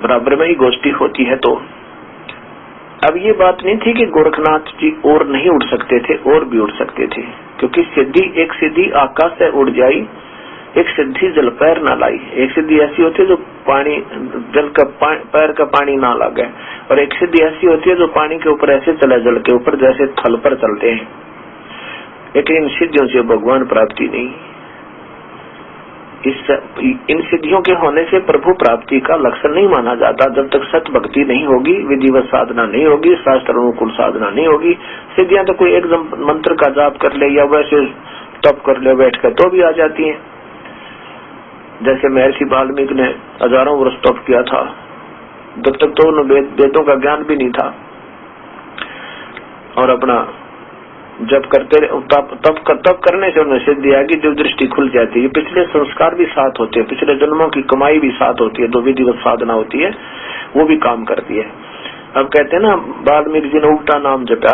S1: बराबर में ही गोष्ठी होती है। तो अब ये बात नहीं थी कि गोरखनाथ जी और नहीं उड़ सकते थे, और भी उड़ सकते थे, क्योंकि एक सिद्धि आकाश से उड़ जाई, एक सिद्धि जल पैर ना लाई। एक सिद्धि ऐसी होती है जो पानी जल का पैर का पानी ना लगे, और एक सिद्धि ऐसी होती है जो पानी के ऊपर ऐसे चले, जल के ऊपर जैसे थल पर चलते हैं। लेकिन इन सिद्धियों से भगवान प्राप्ति नहीं। इन सिद्धियों के होने से प्रभु प्राप्ति का लक्षण नहीं माना जाता। जब तक सत भक्ति नहीं होगी, विधिवत साधना नहीं होगी, शास्त्र अनुकूल साधना नहीं होगी। सिद्धियां तो कोई एक मंत्र का जाप कर ले या वैसे तप कर ले बैठ कर तो भी आ जाती हैं। जैसे महर्षि वाल्मीकि ने हजारों वर्ष तप किया था, जब तक तो उन्हें वेदों का ज्ञान भी नहीं था, और अपना जब करते तप करने से उन्हें सिद्धि आएगी, जो दृष्टि खुल जाती है। पिछले संस्कार भी साथ होते हैं, पिछले जन्मों की कमाई भी साथ होती है, जो विधिवत साधना होती है वो भी काम करती है। अब कहते हैं ना, वाल्मीकि जी ने उल्टा नाम जपा।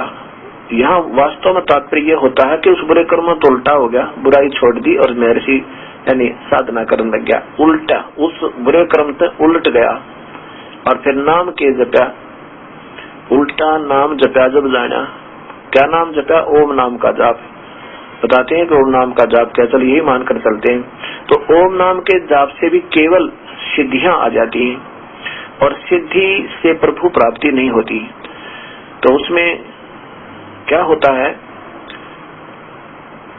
S1: यहाँ वास्तव में तात्पर्य ये होता है कि उस बुरे कर्म तो उल्टा हो गया, बुराई छोड़ दी और महर्षि यानी साधना करने लग गया। उल्टा उस बुरे कर्म से उलट गया और फिर नाम के जपा, उल्टा नाम जपा। जब जाना क्या नाम जपा? ओम नाम का जाप। बताते हैं कि ओम नाम का जाप क्या, चल यही मानकर चलते हैं। तो ओम नाम के जाप से भी केवल सिद्धियां आ जाती हैं और सिद्धि से प्रभु प्राप्ति नहीं होती। तो उसमें क्या होता है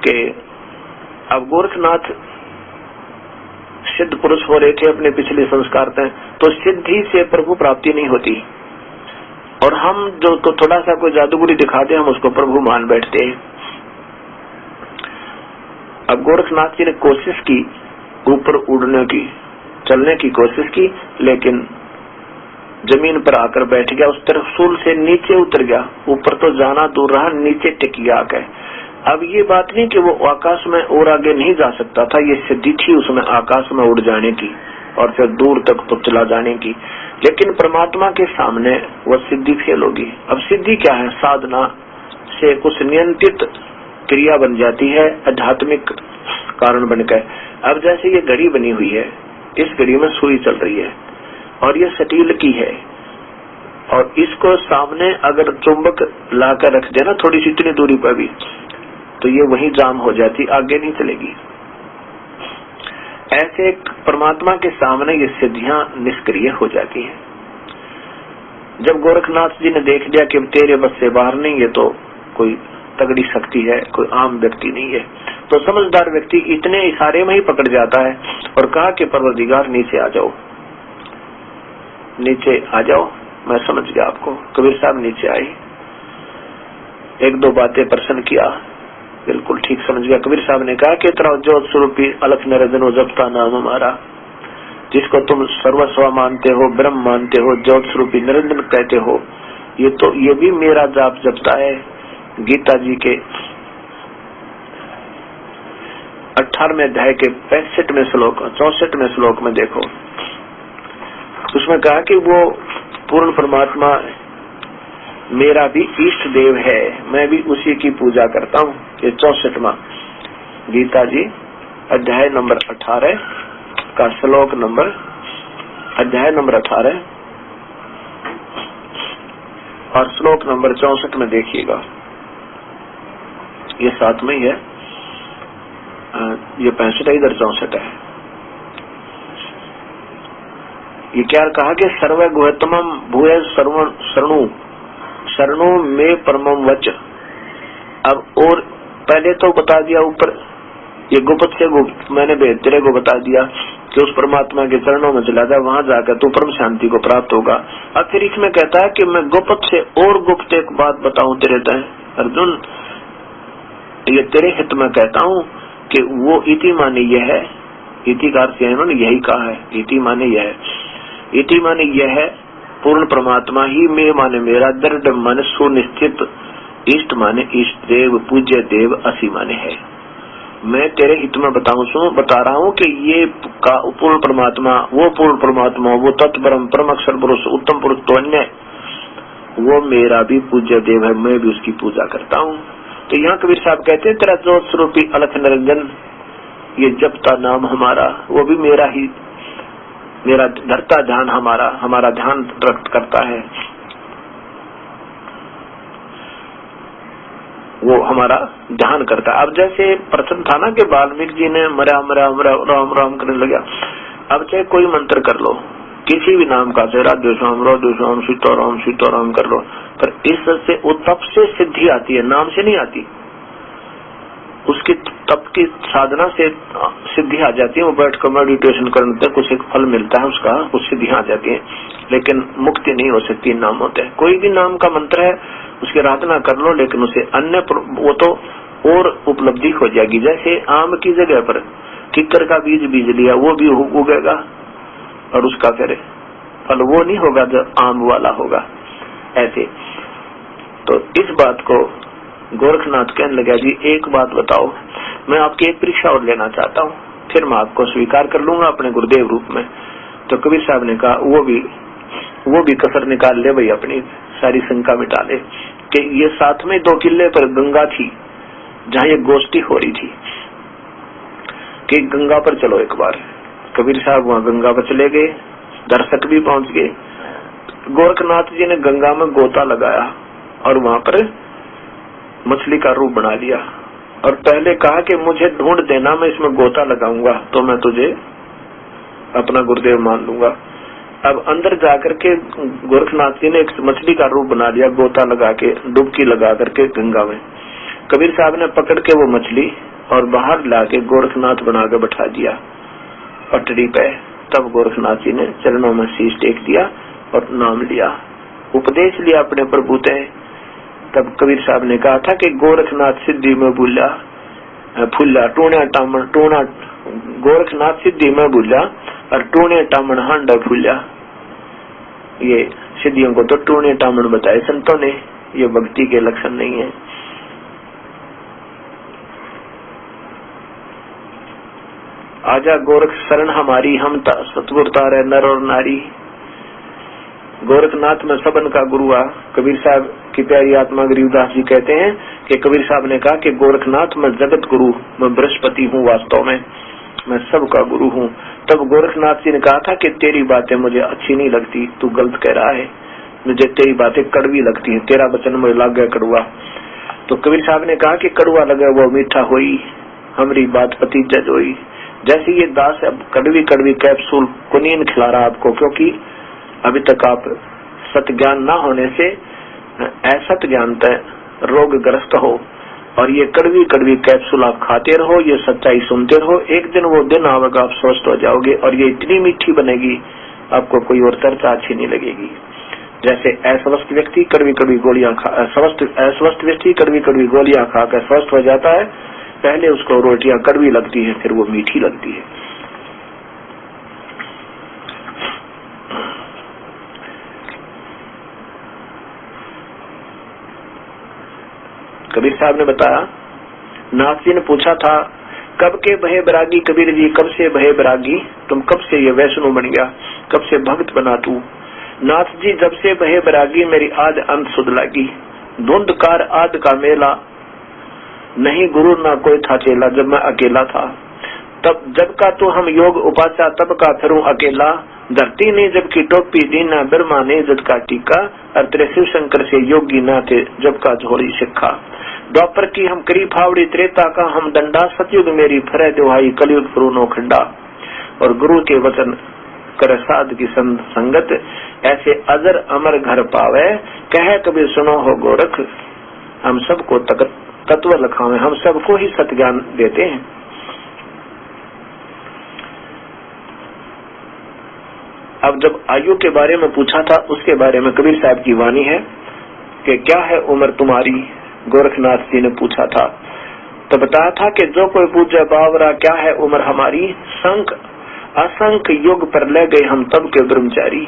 S1: कि अब गोरखनाथ सिद्ध पुरुष हो रहे थे अपने पिछले संस्कार से, तो सिद्धि से प्रभु प्राप्ति नहीं होती। और हम जो तो थोड़ा सा कोई जादूगरी दिखाते हैं, हम उसको प्रभु मान बैठते हैं। अब गोरखनाथ जी ने कोशिश की ऊपर उड़ने की, चलने की कोशिश की, लेकिन जमीन पर आकर बैठ गया। उस तरफ सूल से नीचे उतर गया। ऊपर तो जाना दूर रहा, नीचे टिक गया आकर। अब ये बात नहीं कि वो आकाश में और आगे नहीं जा सकता था, ये सिद्धि थी उसमें आकाश में उड़ जाने की और फिर दूर तक तो चला जाने की। लेकिन परमात्मा के सामने वह सिद्धि फेल होगी। अब सिद्धि क्या है? साधना से कुछ नियंत्रित क्रिया बन जाती है, आध्यात्मिक कारण बनकर। अब जैसे ये घड़ी बनी हुई है, इस घड़ी में सुई चल रही है और ये स्टील की है, और इसको सामने अगर चुंबक लाकर रख देना थोड़ी सी इतनी दूरी पर भी, तो ये वहीं जाम हो जाती, आगे नहीं चलेगी। ऐसे परमात्मा के सामने ये सिद्धियां निष्क्रिय हो जाती हैं। जब गोरखनाथ जी ने देख लिया कि तेरे बस से बाहर नहीं है, तो कोई तगड़ी शक्ति है, कोई आम व्यक्ति नहीं है, तो समझदार व्यक्ति इतने इशारे में ही पकड़ जाता है और कहा कि परवरदिगार नीचे आ जाओ, नीचे आ जाओ, मैं समझ गया आपको। कबीर साहब नीचे आए, एक दो बातें प्रश्न किया, बिल्कुल ठीक समझ गया। कबीर साहब ने कहा कि तेरा ज्योत स्वरूपी अलख निरंजन जपता नाम हमारा, जिसको तुम सर्वस्व मानते हो, ब्रह्म मानते हो, ज्योत स्वरूपी निरंजन कहते हो, ये भी मेरा जाप जपता है। गीता जी के 18वें अध्याय के 65वें श्लोक 64वें श्लोक में देखो, उसमें कहा कि वो पूर्ण परमात्मा मेरा भी इष्ट देव है, मैं भी उसी की पूजा करता हूँ। ये 64वां गीता जी अध्याय नंबर 18 का श्लोक नंबर, अध्याय नंबर 18 और श्लोक नंबर 64 में देखिएगा। ये साथ में ही है, ये 65 इधर 64 है। ये क्या कहा कि सर्व गुहतमम भूय शरणु शरणु में परमम वच। अब और पहले तो बता दिया ऊपर, ये गुप्त से गुप्त मैंने तेरे को बता दिया कि उस परमात्मा के चरणों में चला जा, वहां जाकर तू परम शांति को प्राप्त होगा। अब फिर इसमें कहता है कि मैं गुप्त से और गुप्त एक बात बताऊं तेरे तय अर्जुन, ये तेरे हित में कहता हूँ कि वो इति माने यह है, इति का अर्थ इन्होंने यही कहा है, इति माने यह है, इति माने यह है पूर्ण परमात्मा ही में माने मेरा, दृढ़ मन सुनिश्चित, इष्ट माने इष्ट देव, पूज्य देव असी माने है। मैं तेरे हित में बता रहा हूँ कि ये पूर्ण परमात्मा, वो पूर्ण परमात्मा, वो तत्परम परम अक्षर पुरुष उत्तम पुरुष तो अन्य, वो मेरा भी पूज्य देव है, मैं भी उसकी पूजा करता हूँ। तो यहाँ कबीर साहब कहते हैं तेरा ज्योत स्वरूपी अलख निरंजन ये जपता नाम हमारा, वो भी मेरा ही, मेरा धरता ध्यान, हमारा ध्यान करता है, वो हमारा ध्यान करता है। अब जैसे प्रश्न था ना कि वाल्मीकि जी ने मरा मरा मरा राम राम करने लगा। अब चाहे कोई मंत्र कर लो, किसी भी नाम का, चाहे राधे श्याम सीताराम कर लो, पर इससे वो तप से सिद्धि आती है, नाम से नहीं आती। उसकी तप की साधना से सिद्धि आ जाती है, वो बैठ कर मेडिटेशन करने से कुछ एक फल मिलता है उसका, कुछ सिद्धियां आ जाती है, लेकिन मुक्ति नहीं हो सकती। नाम होते हैं, कोई भी नाम का मंत्र है उसकी आराधना कर लो, लेकिन उसे अन्य वो तो और उपलब्धि हो जाएगी। जैसे आम की जगह पर किक्कर का बीज बीज लिया, वो भी उगेगा और उसका फिर फल वो नहीं होगा जो आम वाला होगा। ऐसे तो इस बात को गोरखनाथ कहने लगा, जी एक बात बताओ, मैं आपकी एक परीक्षा और लेना चाहता हूँ, फिर मैं आपको स्वीकार कर लूंगा अपने गुरुदेव रूप में। तो कबीर साहब ने कहा वो भी कसर निकाल ले भाई, अपनी सारी शंका मिटा ले कि ये साथ में 2 किले पर गंगा थी जहाँ ये गोष्ठी हो रही थी कि गंगा पर चलो एक बार। कबीर साहब वहाँ गंगा पर चले गए, दर्शक भी पहुंच गए। गोरखनाथ जी ने गंगा में गोता लगाया और वहाँ पर मछली का रूप बना लिया और पहले कहा कि मुझे ढूंढ देना, मैं इसमें गोता लगाऊंगा तो मैं तुझे अपना गुरुदेव मान लूंगा। अब अंदर जाकर के गोरखनाथ जी ने एक मछली का रूप बना लिया, गोता लगा के, डुबकी लगा करके गंगा में। कबीर साहब ने पकड़ के वो मछली और बाहर लाके गोरखनाथ बना के बैठा दिया पटड़ी पे। तब गोरखनाथ जी ने चरणों में शीश टेक दिया और नाम लिया, उपदेश लिया अपने प्रभु से। तब कबीर साहब ने कहा था कि गोरखनाथ सिद्धि में भूला फूला टूणा टामन टूणा, गोरखनाथ सिद्धि में भूला और टूणे टामन हांडा फूला। ये सिद्धियों को तो टूणे टामन बताए संतों ने, ये भक्ति के लक्षण नहीं है। आजा गोरख शरण हमारी, हम सतगुरु तारे नर और नारी। गोरखनाथ में सबन का गुरु आ। कबीर साहब की प्यारी आत्मा गरीबदास जी कहते हैं कि कबीर साहब ने कहा कि गोरखनाथ मैं जगत गुरु, मैं बृहस्पति हूँ, वास्तव में मैं सबका गुरु हूँ। तब गोरखनाथ जी ने कहा था कि तेरी बातें मुझे अच्छी नहीं लगती, तू गलत कह रहा है, मुझे तेरी बातें कड़वी लगती है, तेरा वचन मुझे लग गया कड़वा। तो कबीर साहब ने कहा कि कड़वा लगे वो मीठा होई, हमारी बात पति जज होई। जैसे ये दास अब कड़वी कड़वी कैप्सूल कुनीन खिला रहा आपको, क्योंकि अभी तक आप सत्य ज्ञान न होने से असत ज्ञान तय रोगग्रस्त हो, और ये कड़वी कड़वी कैप्सूल आप खाते रहो, ये सच्चाई सुनते रहो, एक दिन वो दिन आवेगा आप स्वस्थ हो जाओगे और ये इतनी मीठी बनेगी आपको कोई और चर्चा अच्छी नहीं लगेगी। जैसे अस्वस्थ व्यक्ति कड़वी कड़वी गोलियां अस्वस्थ व्यक्ति कड़वी कड़वी गोलियां खाकर स्वस्थ हो जाता है, पहले उसको रोटियां कड़वी लगती है, फिर वो मीठी लगती है। कबीर साहब ने बताया, नाथ जी ने पूछा था कब के भय बैरागी, कबीर जी कब से भय बैरागी, तुम कब से ये वैष्णव बन गया, कब से भक्त बना तू। नाथ जी जब से भय बैरागी मेरी आद अंत सुध लगी, धुंधकार आद का मेला, नहीं गुरु ना कोई था चेला, जब मैं अकेला था। तब जब का तो हम योग उपाचा, तब का फिरूं अकेला, धरती ने जब की टोपी दीना, ब्रह्मा ने जब का टीका, और तेरे शिव शंकर से योगी ना थे, जब का झोड़ी सिक्खा। द्वापर की हम करी फावड़ी, त्रेता का हम दंडा, सतयुग मेरी फरे दुहाई, कलयुग फरू नौखंडा। और गुरु के वचन कर साध की संगत, ऐसे अजर अमर घर पावे, कहे कभी सुनो हो गोरख, हम सबको तत्व लखावे, हम सबको ही सत्य ज्ञान देते हैं। अब जब आयु के बारे में पूछा था, उसके बारे में कबीर साहब की वाणी है कि क्या है उम्र तुम्हारी, गोरखनाथ जी ने पूछा था। तो बताया था कि जो कोई पूछे बावरा क्या है उम्र हमारी, संख असंख्य युग पर ले गए हम तब के ब्रह्मचारी।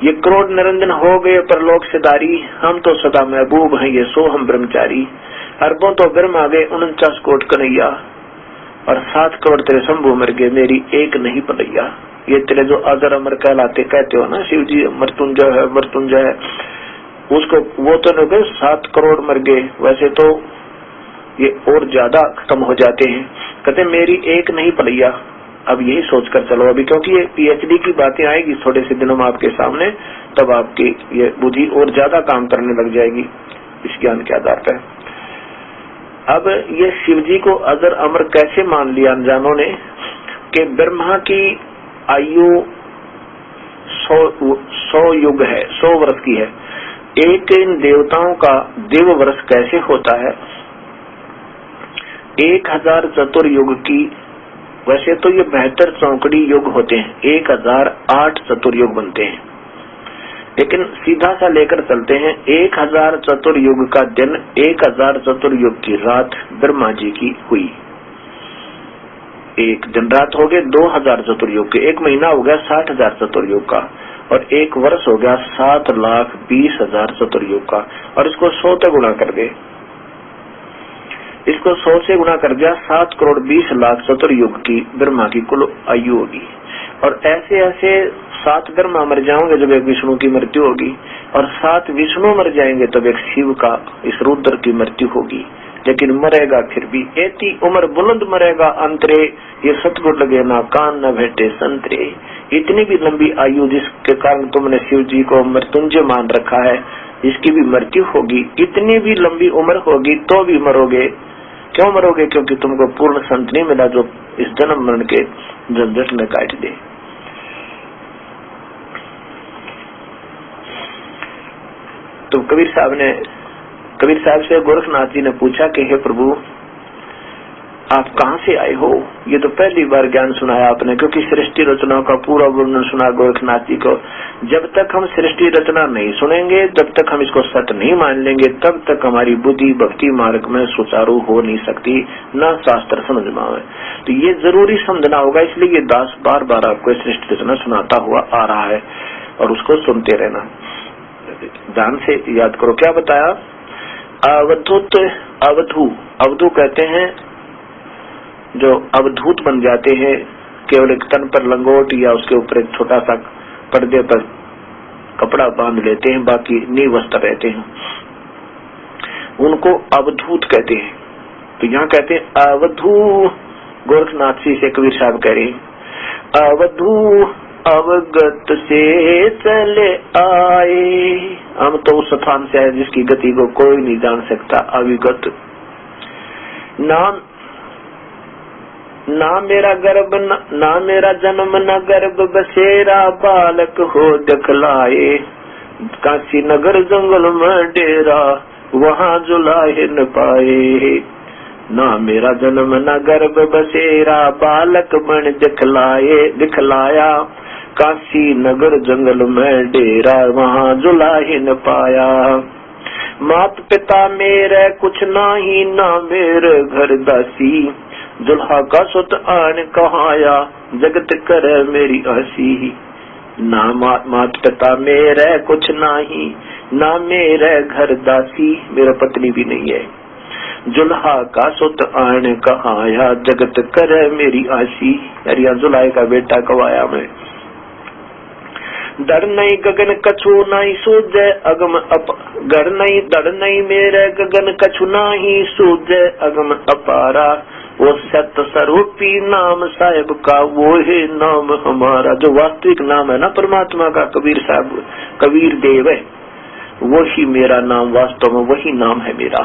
S1: ये क्रोध निरंजन हो गए परलोक से दारी, हम तो सदा महबूब हैं ये सो हम ब्रह्मचारी। अरबों तो ब्रह्म आ गए 49 कोट कन्हैया, और 7 करोड़ तेरे शंभु मर गए मेरी एक नहीं पलैया। ये तेरे जो अजर अमर कहलाते कहते हो ना शिव जी, मृत्युंजय है मृत्युंजय है, उसको वो तो न गए 7 करोड़ मर गए, वैसे तो ये और ज्यादा खत्म हो जाते हैं। कहते मेरी एक नहीं पलैया। अब यही सोचकर चलो अभी, क्योंकि ये पीएचडी की बातें आएगी थोड़े से दिनों में आपके सामने, तब आपकी ये बुद्धि और ज्यादा काम करने लग जाएगी इस ज्ञान के आधार पर। अब ये शिव जी को अजर अमर कैसे मान लिया अनजानों ने कि ब्रह्मा की आयु 100 युग है, 100 वर्ष की है। एक इन देवताओं का देव वर्ष कैसे होता है, 1000 चतुर्युग की, वैसे तो ये 72 चौकड़ी युग होते हैं, 1008 चतुर्युग बनते हैं, लेकिन सीधा सा लेकर चलते हैं। 1000 चतुर्युग का दिन, 1000 चतुर्युग की रात ब्रह्मा जी की हुई। एक दिन रात हो गए 2000 चतुर्युग के, एक महीना हो गया 60,000 चतुर्युग का, और एक वर्ष हो गया 7,20,000 चतुर्युग का। और इसको 100 से गुणा कर दे, इसको 100 से गुणा कर दिया, 7,20,00,000 चतुर्युग की ब्रह्मा की कुल आयु होगी। और ऐसे ऐसे 7 ब्रह्मा मर जाओगे जब एक विष्णु की मृत्यु होगी, और 7 विष्णु मर जाएंगे तब एक शिव का, इस रुद्र की मृत्यु होगी। लेकिन मरेगा फिर भी, एती उम्र बुलंद मरेगा अंतरे, ये सतगुण लगे ना कान न भेटे संतरे। इतनी भी लंबी आयु जिसके कारण तुमने शिव जी को मृत्युंजय मान रखा है, इसकी भी मृत्यु होगी। इतनी भी लंबी उम्र होगी तो भी मरोगे। क्यों मरोगे? क्योंकि तुमको पूर्ण संत नहीं मिला जो इस जन्म मरण के झंझट में काट दे। तो कबीर साहब से गोरखनाथ जी ने पूछा कि हे प्रभु, आप कहाँ से आए हो? ये तो पहली बार ज्ञान सुनाया आपने, क्योंकि सृष्टि रचनाओं का पूरा वर्णन सुना गोरखनाथ जी को। जब तक हम सृष्टि रचना नहीं सुनेंगे, जब तक हम इसको सत्य नहीं मान लेंगे, तब तक हमारी बुद्धि भक्ति मार्ग में सुचारू हो नहीं सकती, न शास्त्र समझ में आवे। तो ये जरूरी समझना होगा, इसलिए ये दास बार बार आपको सृष्टि रचना सुनाता हुआ आ रहा है, और उसको सुनते रहना, ध्यान से याद करो। क्या बताया? अवधूत, अवधू कहते हैं जो अवधूत बन जाते हैं, केवल एक तन पर लंगोट या उसके ऊपर एक छोटा सा पर्दे पर कपड़ा बांध लेते हैं, बाकी निवस्त्र रहते हैं, उनको अवधूत कहते हैं। तो यहाँ कहते हैं अवधू, गोरखनाथ जी से कबीर साहब कह रहे हैं, अवधू अवगत से चले आए। हम तो उस स्थान से आए जिसकी गति को कोई नहीं जान सकता, अविगत। ना मेरा गर्भ ना मेरा जन्म न गर्भ बसेरा, बालक हो दिखलाए। काशी नगर जंगल में डेरा, वहाँ जुलाहे न पाए। ना मेरा जन्म न गर्भ बसेरा, बालक बन दिखलाया। काशी नगर जंगल में डेरा, वहाँ जुलाहे न पाया। मात पिता मेरे कुछ नाही, ना मेरे घर दासी। दुल्हा का सुत आन कहाया, जगत करे मेरी आसी। ना मात पिता मेरे कुछ नाही, ना मेरे घर दासी, मेरा पत्नी भी नहीं है। जुल्हा का सुत आन कहाया, जगत करे मेरी आसी। अरिया जुल्हा का बेटा कवाया मैं। डर नहीं गगन कछु नहीं सूझे अगम घर नहीं, डर नहीं मेरे गगन कछु नहीं सूझे अगम अपारा। वो सत्य स्वरूपी नाम साहेब का, वो है नाम हमारा। जो वास्तविक नाम है ना परमात्मा का, कबीर साहब कबीर देव है, वो ही मेरा नाम, वास्तव में वही नाम है मेरा।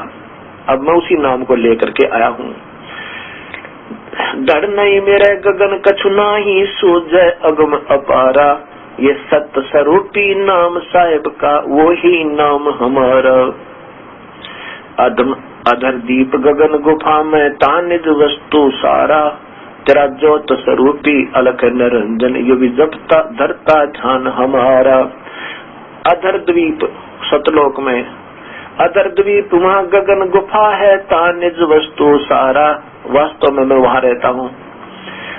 S1: अब मैं उसी नाम को लेकर के आया हूँ। डर नहीं मेरे गगन कछु नहीं सूझे अगम अपारा। ये सत्य स्वरूपी नाम साहेब का, वो ही नाम हमारा। अधर दीप गगन गुफा में तानिज वस्तु सारा। तेरा ज्योत स्वरूपी अलख निरंजन, ये भी जपता धरता ध्यान हमारा। अधर द्वीप सतलोक में, अधर द्वीप वहाँ गगन गुफा है, तानिज वस्तु सारा। वास्तव में मैं वहाँ रहता हूँ।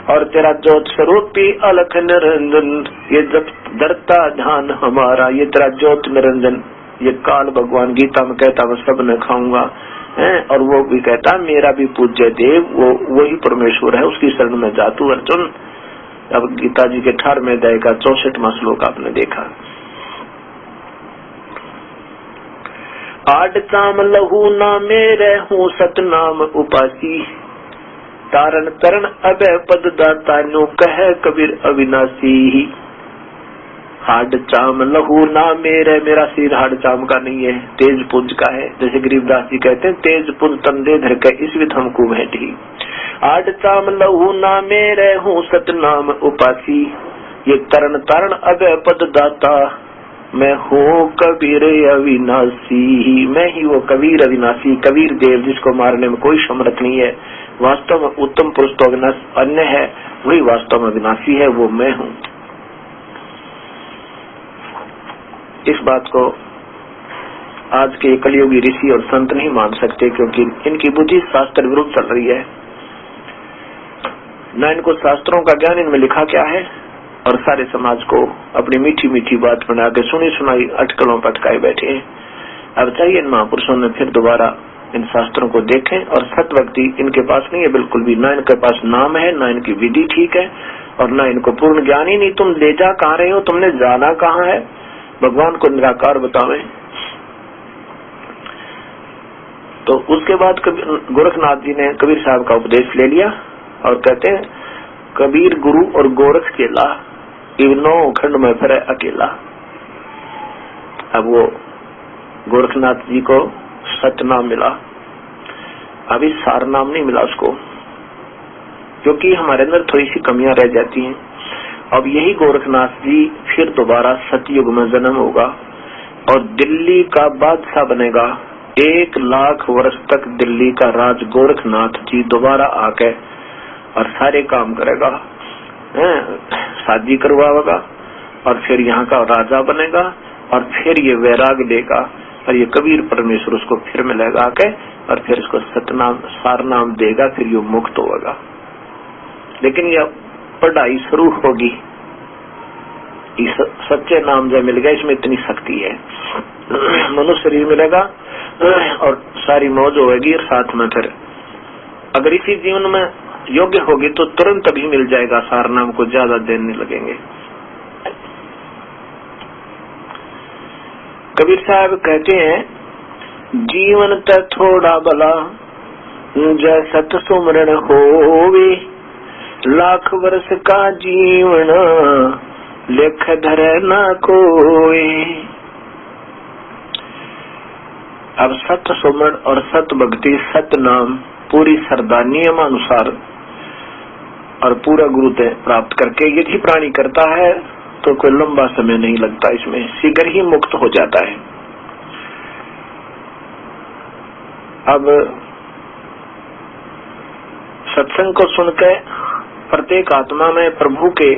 S1: और तेरा ज्योत स्वरूपी अलख निरंजन, ये जब धरता ध्यान हमारा। ये तेरा ज्योत निरंजन, ये काल भगवान गीता में कहता मैं सब न खाऊंगा है, और वो भी कहता मेरा भी पूज्य देव वो वही परमेश्वर है, उसकी शरण में जा तू अर्जुन। अब गीता जी के 18वें अध्याय का 64वां श्लोक आपने देखा। आड चाम लहू ना मेरे हूँ सतनाम उपासी। तारण तरण अभय पद दाता, नो कहे कबीर अविनाशी। हाड चाम लहू ना मेरे, मेरा सिर हाड चाम का नहीं है, तेज पुंज का है। जैसे गरीबदास जी कहते हैं, तेज पुंज तंदे धर के इस विध हमको भेंटी। हाड चाम लहू ना मेरे हूँ सतनाम उपासी। ये तरण तरण अभय पद दाता, मैं हूँ कबीर अविनाशी, मैं ही वो कबीर अविनाशी, कबीर देव जिसको मारने में कोई समर्थ नहीं है। वास्तव में उत्तम पुरुष तो अन्य है, वही वास्तव में अविनाशी है, वो मैं हूँ। इस बात को आज के कलियुगी ऋषि और संत नहीं मान सकते, क्योंकि इनकी बुद्धि शास्त्र विरुद्ध चल रही है। न इनको शास्त्रों का ज्ञान इनमें लिखा क्या है, और सारे समाज को अपनी मीठी मीठी बात बना के सुनी सुनाई अटकलों पटकाए बैठे हैं। अब चाहिए इन महापुरुषों ने फिर दोबारा इन शास्त्रों को देखें, और सत्भक्ति इनके पास नहीं है बिल्कुल भी, ना इनके पास नाम है, ना इनकी विधि ठीक है, और ना इनको पूर्ण ज्ञान ही नहीं। तुम ले जा कहाँ रहे हो, तुमने जाना कहाँ है, भगवान को निराकार बतावें। तो उसके बाद गोरखनाथ जी ने कबीर साहब का उपदेश ले लिया और कहते हैं, कबीर गुरु और गोरख चेला, इवनो खंड में फिर अकेला। अब वो गोरखनाथ जी को सत नाम मिला, अभी सार नाम नहीं मिला उसको, क्योंकि हमारे अंदर थोड़ी सी कमियां रह जाती हैं। अब यही गोरखनाथ जी फिर दोबारा सतयुग में जन्म होगा और दिल्ली का बादशाह बनेगा। 1 लाख वर्ष तक दिल्ली का राज गोरखनाथ जी दोबारा आके और सारे काम करेगा, शादी करवाएगा, और फिर यहाँ का राजा बनेगा, और फिर ये वैराग देगा, और ये कबीर परमेश्वर उसको फिर मिलेगा आके, और फिर इसको सतनाम सार नाम देगा, फिर ये मुक्त होगा। लेकिन यह पढ़ाई शुरू होगी, सच्चे नाम जब मिल गया, इसमें इतनी शक्ति है, मनुष्य शरीर मिलेगा और सारी मौज होगी, और साथ में फिर अगर इसी जीवन में योग्य होगी तो तुरंत अभी मिल जाएगा सार नाम को, ज्यादा देर नहीं लगेंगे। कबीर साहब कहते हैं, जीवन त थोड़ा भला जय सत सुमरण होवे, लाख वर्ष का जीवन लेख धर न कोई। अब सत सुमरण और सत भक्ति, सत नाम पूरी श्रद्धा नियम अनुसार और पूरा गुरु प्राप्त करके यदि प्राणी करता है तो कोई लंबा समय नहीं लगता, इसमें शीघ्र ही मुक्त हो जाता है। अब सत्संग को सुनकर प्रत्येक आत्मा में प्रभु के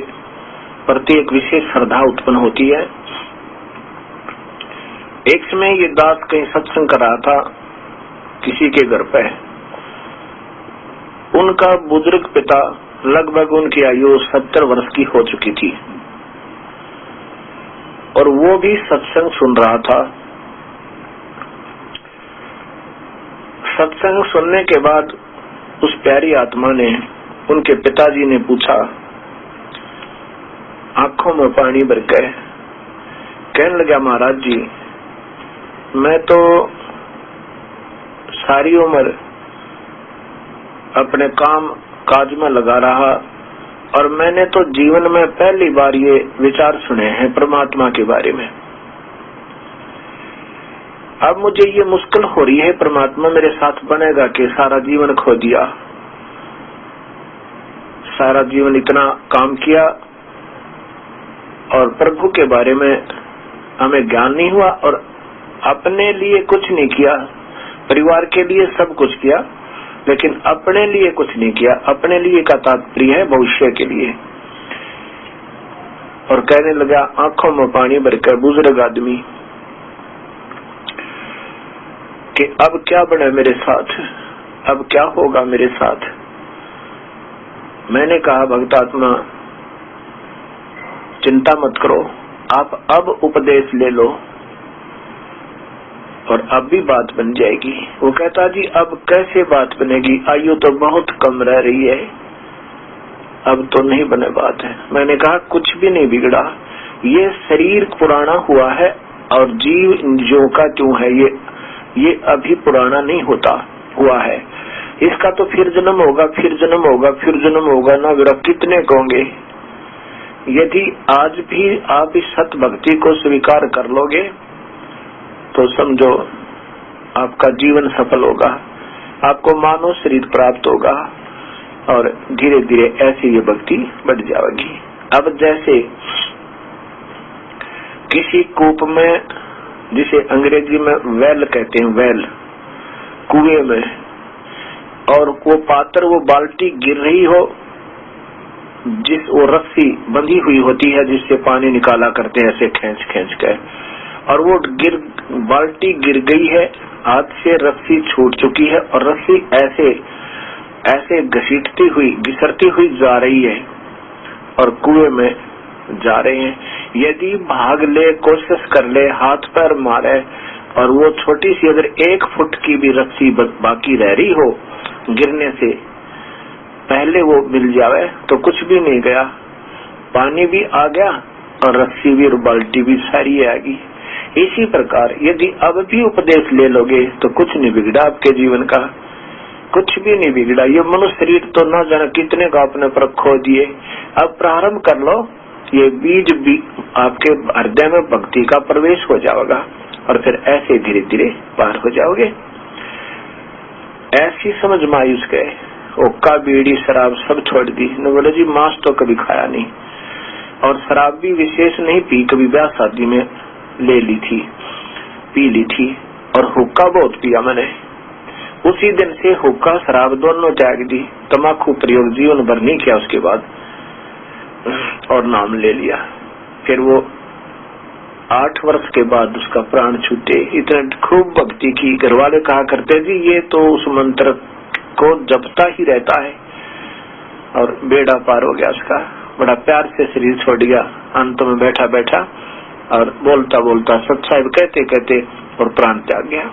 S1: प्रति एक विशेष श्रद्धा उत्पन्न होती है। एक समय ये दास कहीं सत्संग कर रहा था किसी के घर पे, उनका बुजुर्ग पिता, लगभग उनकी आयु 70 वर्ष की हो चुकी थी, और वो भी सत्संग सुन रहा था। सत्संग सुनने के बाद उस प्यारी आत्मा ने, उनके पिताजी ने पूछा, आंखों में पानी भर के कहने लगा, महाराज जी मैं तो सारी उम्र अपने काम काज में लगा रहा, और मैंने तो जीवन में पहली बार ये विचार सुने हैं परमात्मा के बारे में। अब मुझे ये मुश्किल हो रही है, परमात्मा मेरे साथ बनेगा कि सारा जीवन खो दिया, सारा जीवन इतना काम किया और प्रभु के बारे में हमें ज्ञान नहीं हुआ, और अपने लिए कुछ नहीं किया, परिवार के लिए सब कुछ किया, लेकिन अपने लिए कुछ नहीं किया। अपने लिए का तात्पर्य है भविष्य के लिए। और कहने लगा, आंखों में पानी भरकर बुजुर्ग आदमी, कि अब क्या बने मेरे साथ, अब क्या होगा मेरे साथ। मैंने कहा, भक्तात्मा चिंता मत करो, आप अब उपदेश ले लो और अब भी बात बन जाएगी। वो कहता, जी अब कैसे बात बनेगी, आयु तो बहुत कम रह रही है, अब तो नहीं बने बात है। मैंने कहा, कुछ भी नहीं बिगड़ा, ये शरीर पुराना हुआ है और जीव जो का क्यों है, ये अभी पुराना नहीं होता हुआ है, इसका तो फिर जन्म होगा, फिर जन्म होगा, फिर जन्म होगा ना बेटा, कितने कहोगे। यदि आज भी आप इस सत भक्ति को स्वीकार कर लोगे तो समझो आपका जीवन सफल होगा, आपको मानव शरीर प्राप्त होगा, और धीरे धीरे ऐसे ये भक्ति बढ़ जाएगी। अब जैसे किसी कूप में, जिसे अंग्रेजी में वेल कहते हैं, वेल, कुएं में, और वो पात्र, वो बाल्टी गिर रही हो, वो रस्सी बंधी हुई होती है जिससे पानी निकाला करते हैं ऐसे खींच खींच कर, और वो बाल्टी गिर गई है, हाथ से रस्सी छूट चुकी है और रस्सी ऐसे ऐसे घसीटती हुई, घिसरती हुई जा रही है और कुएं में जा रहे हैं। यदि भाग ले, कोशिश कर ले, हाथ पैर मारे और वो छोटी सी अगर 1 फुट की भी रस्सी बाकी रह रही हो गिरने से पहले वो मिल जावे तो कुछ भी नहीं गया, पानी भी आ गया और रस्सी भी और बाल्टी भी सारी आएगी। इसी प्रकार यदि अब भी उपदेश ले लोगे तो कुछ नहीं बिगड़ा आपके जीवन का, कुछ भी नहीं बिगड़ा। ये मनुष्य शरीर तो ना जाने कितने का अपने पर खो दिए। अब प्रारंभ कर लो, ये बीज भी आपके हृदय में भक्ति का प्रवेश हो जाएगा और फिर ऐसे धीरे धीरे पार हो जाओगे। ऐसी समझ मायूस गए, हुक्का बीड़ी शराब सब छोड़ दी। न बोले जी मांस तो कभी खाया नहीं और शराब भी विशेष नहीं पी, कभी ब्याह शादी में ले ली थी, पी ली थी, और हुक्का बहुत पिया मैंने। उसी दिन से हुक्का शराब दोनों त्याग दी, तम्बाकू प्रयोग जीवन भर नहीं किया उसके बाद, और नाम ले लिया। फिर वो 8 वर्ष के बाद उसका प्राण छूटे। इतने खूब भक्ति की, घर वाले कहा करते जी ये तो उस मंत्र को जपता ही रहता है, और बेड़ा पार हो गया उसका। बड़ा प्यार से शरीर छोड़ दिया, अंत में बैठा बैठा और बोलता बोलता सच्चाई कहते कहते और प्राण त्याग गया।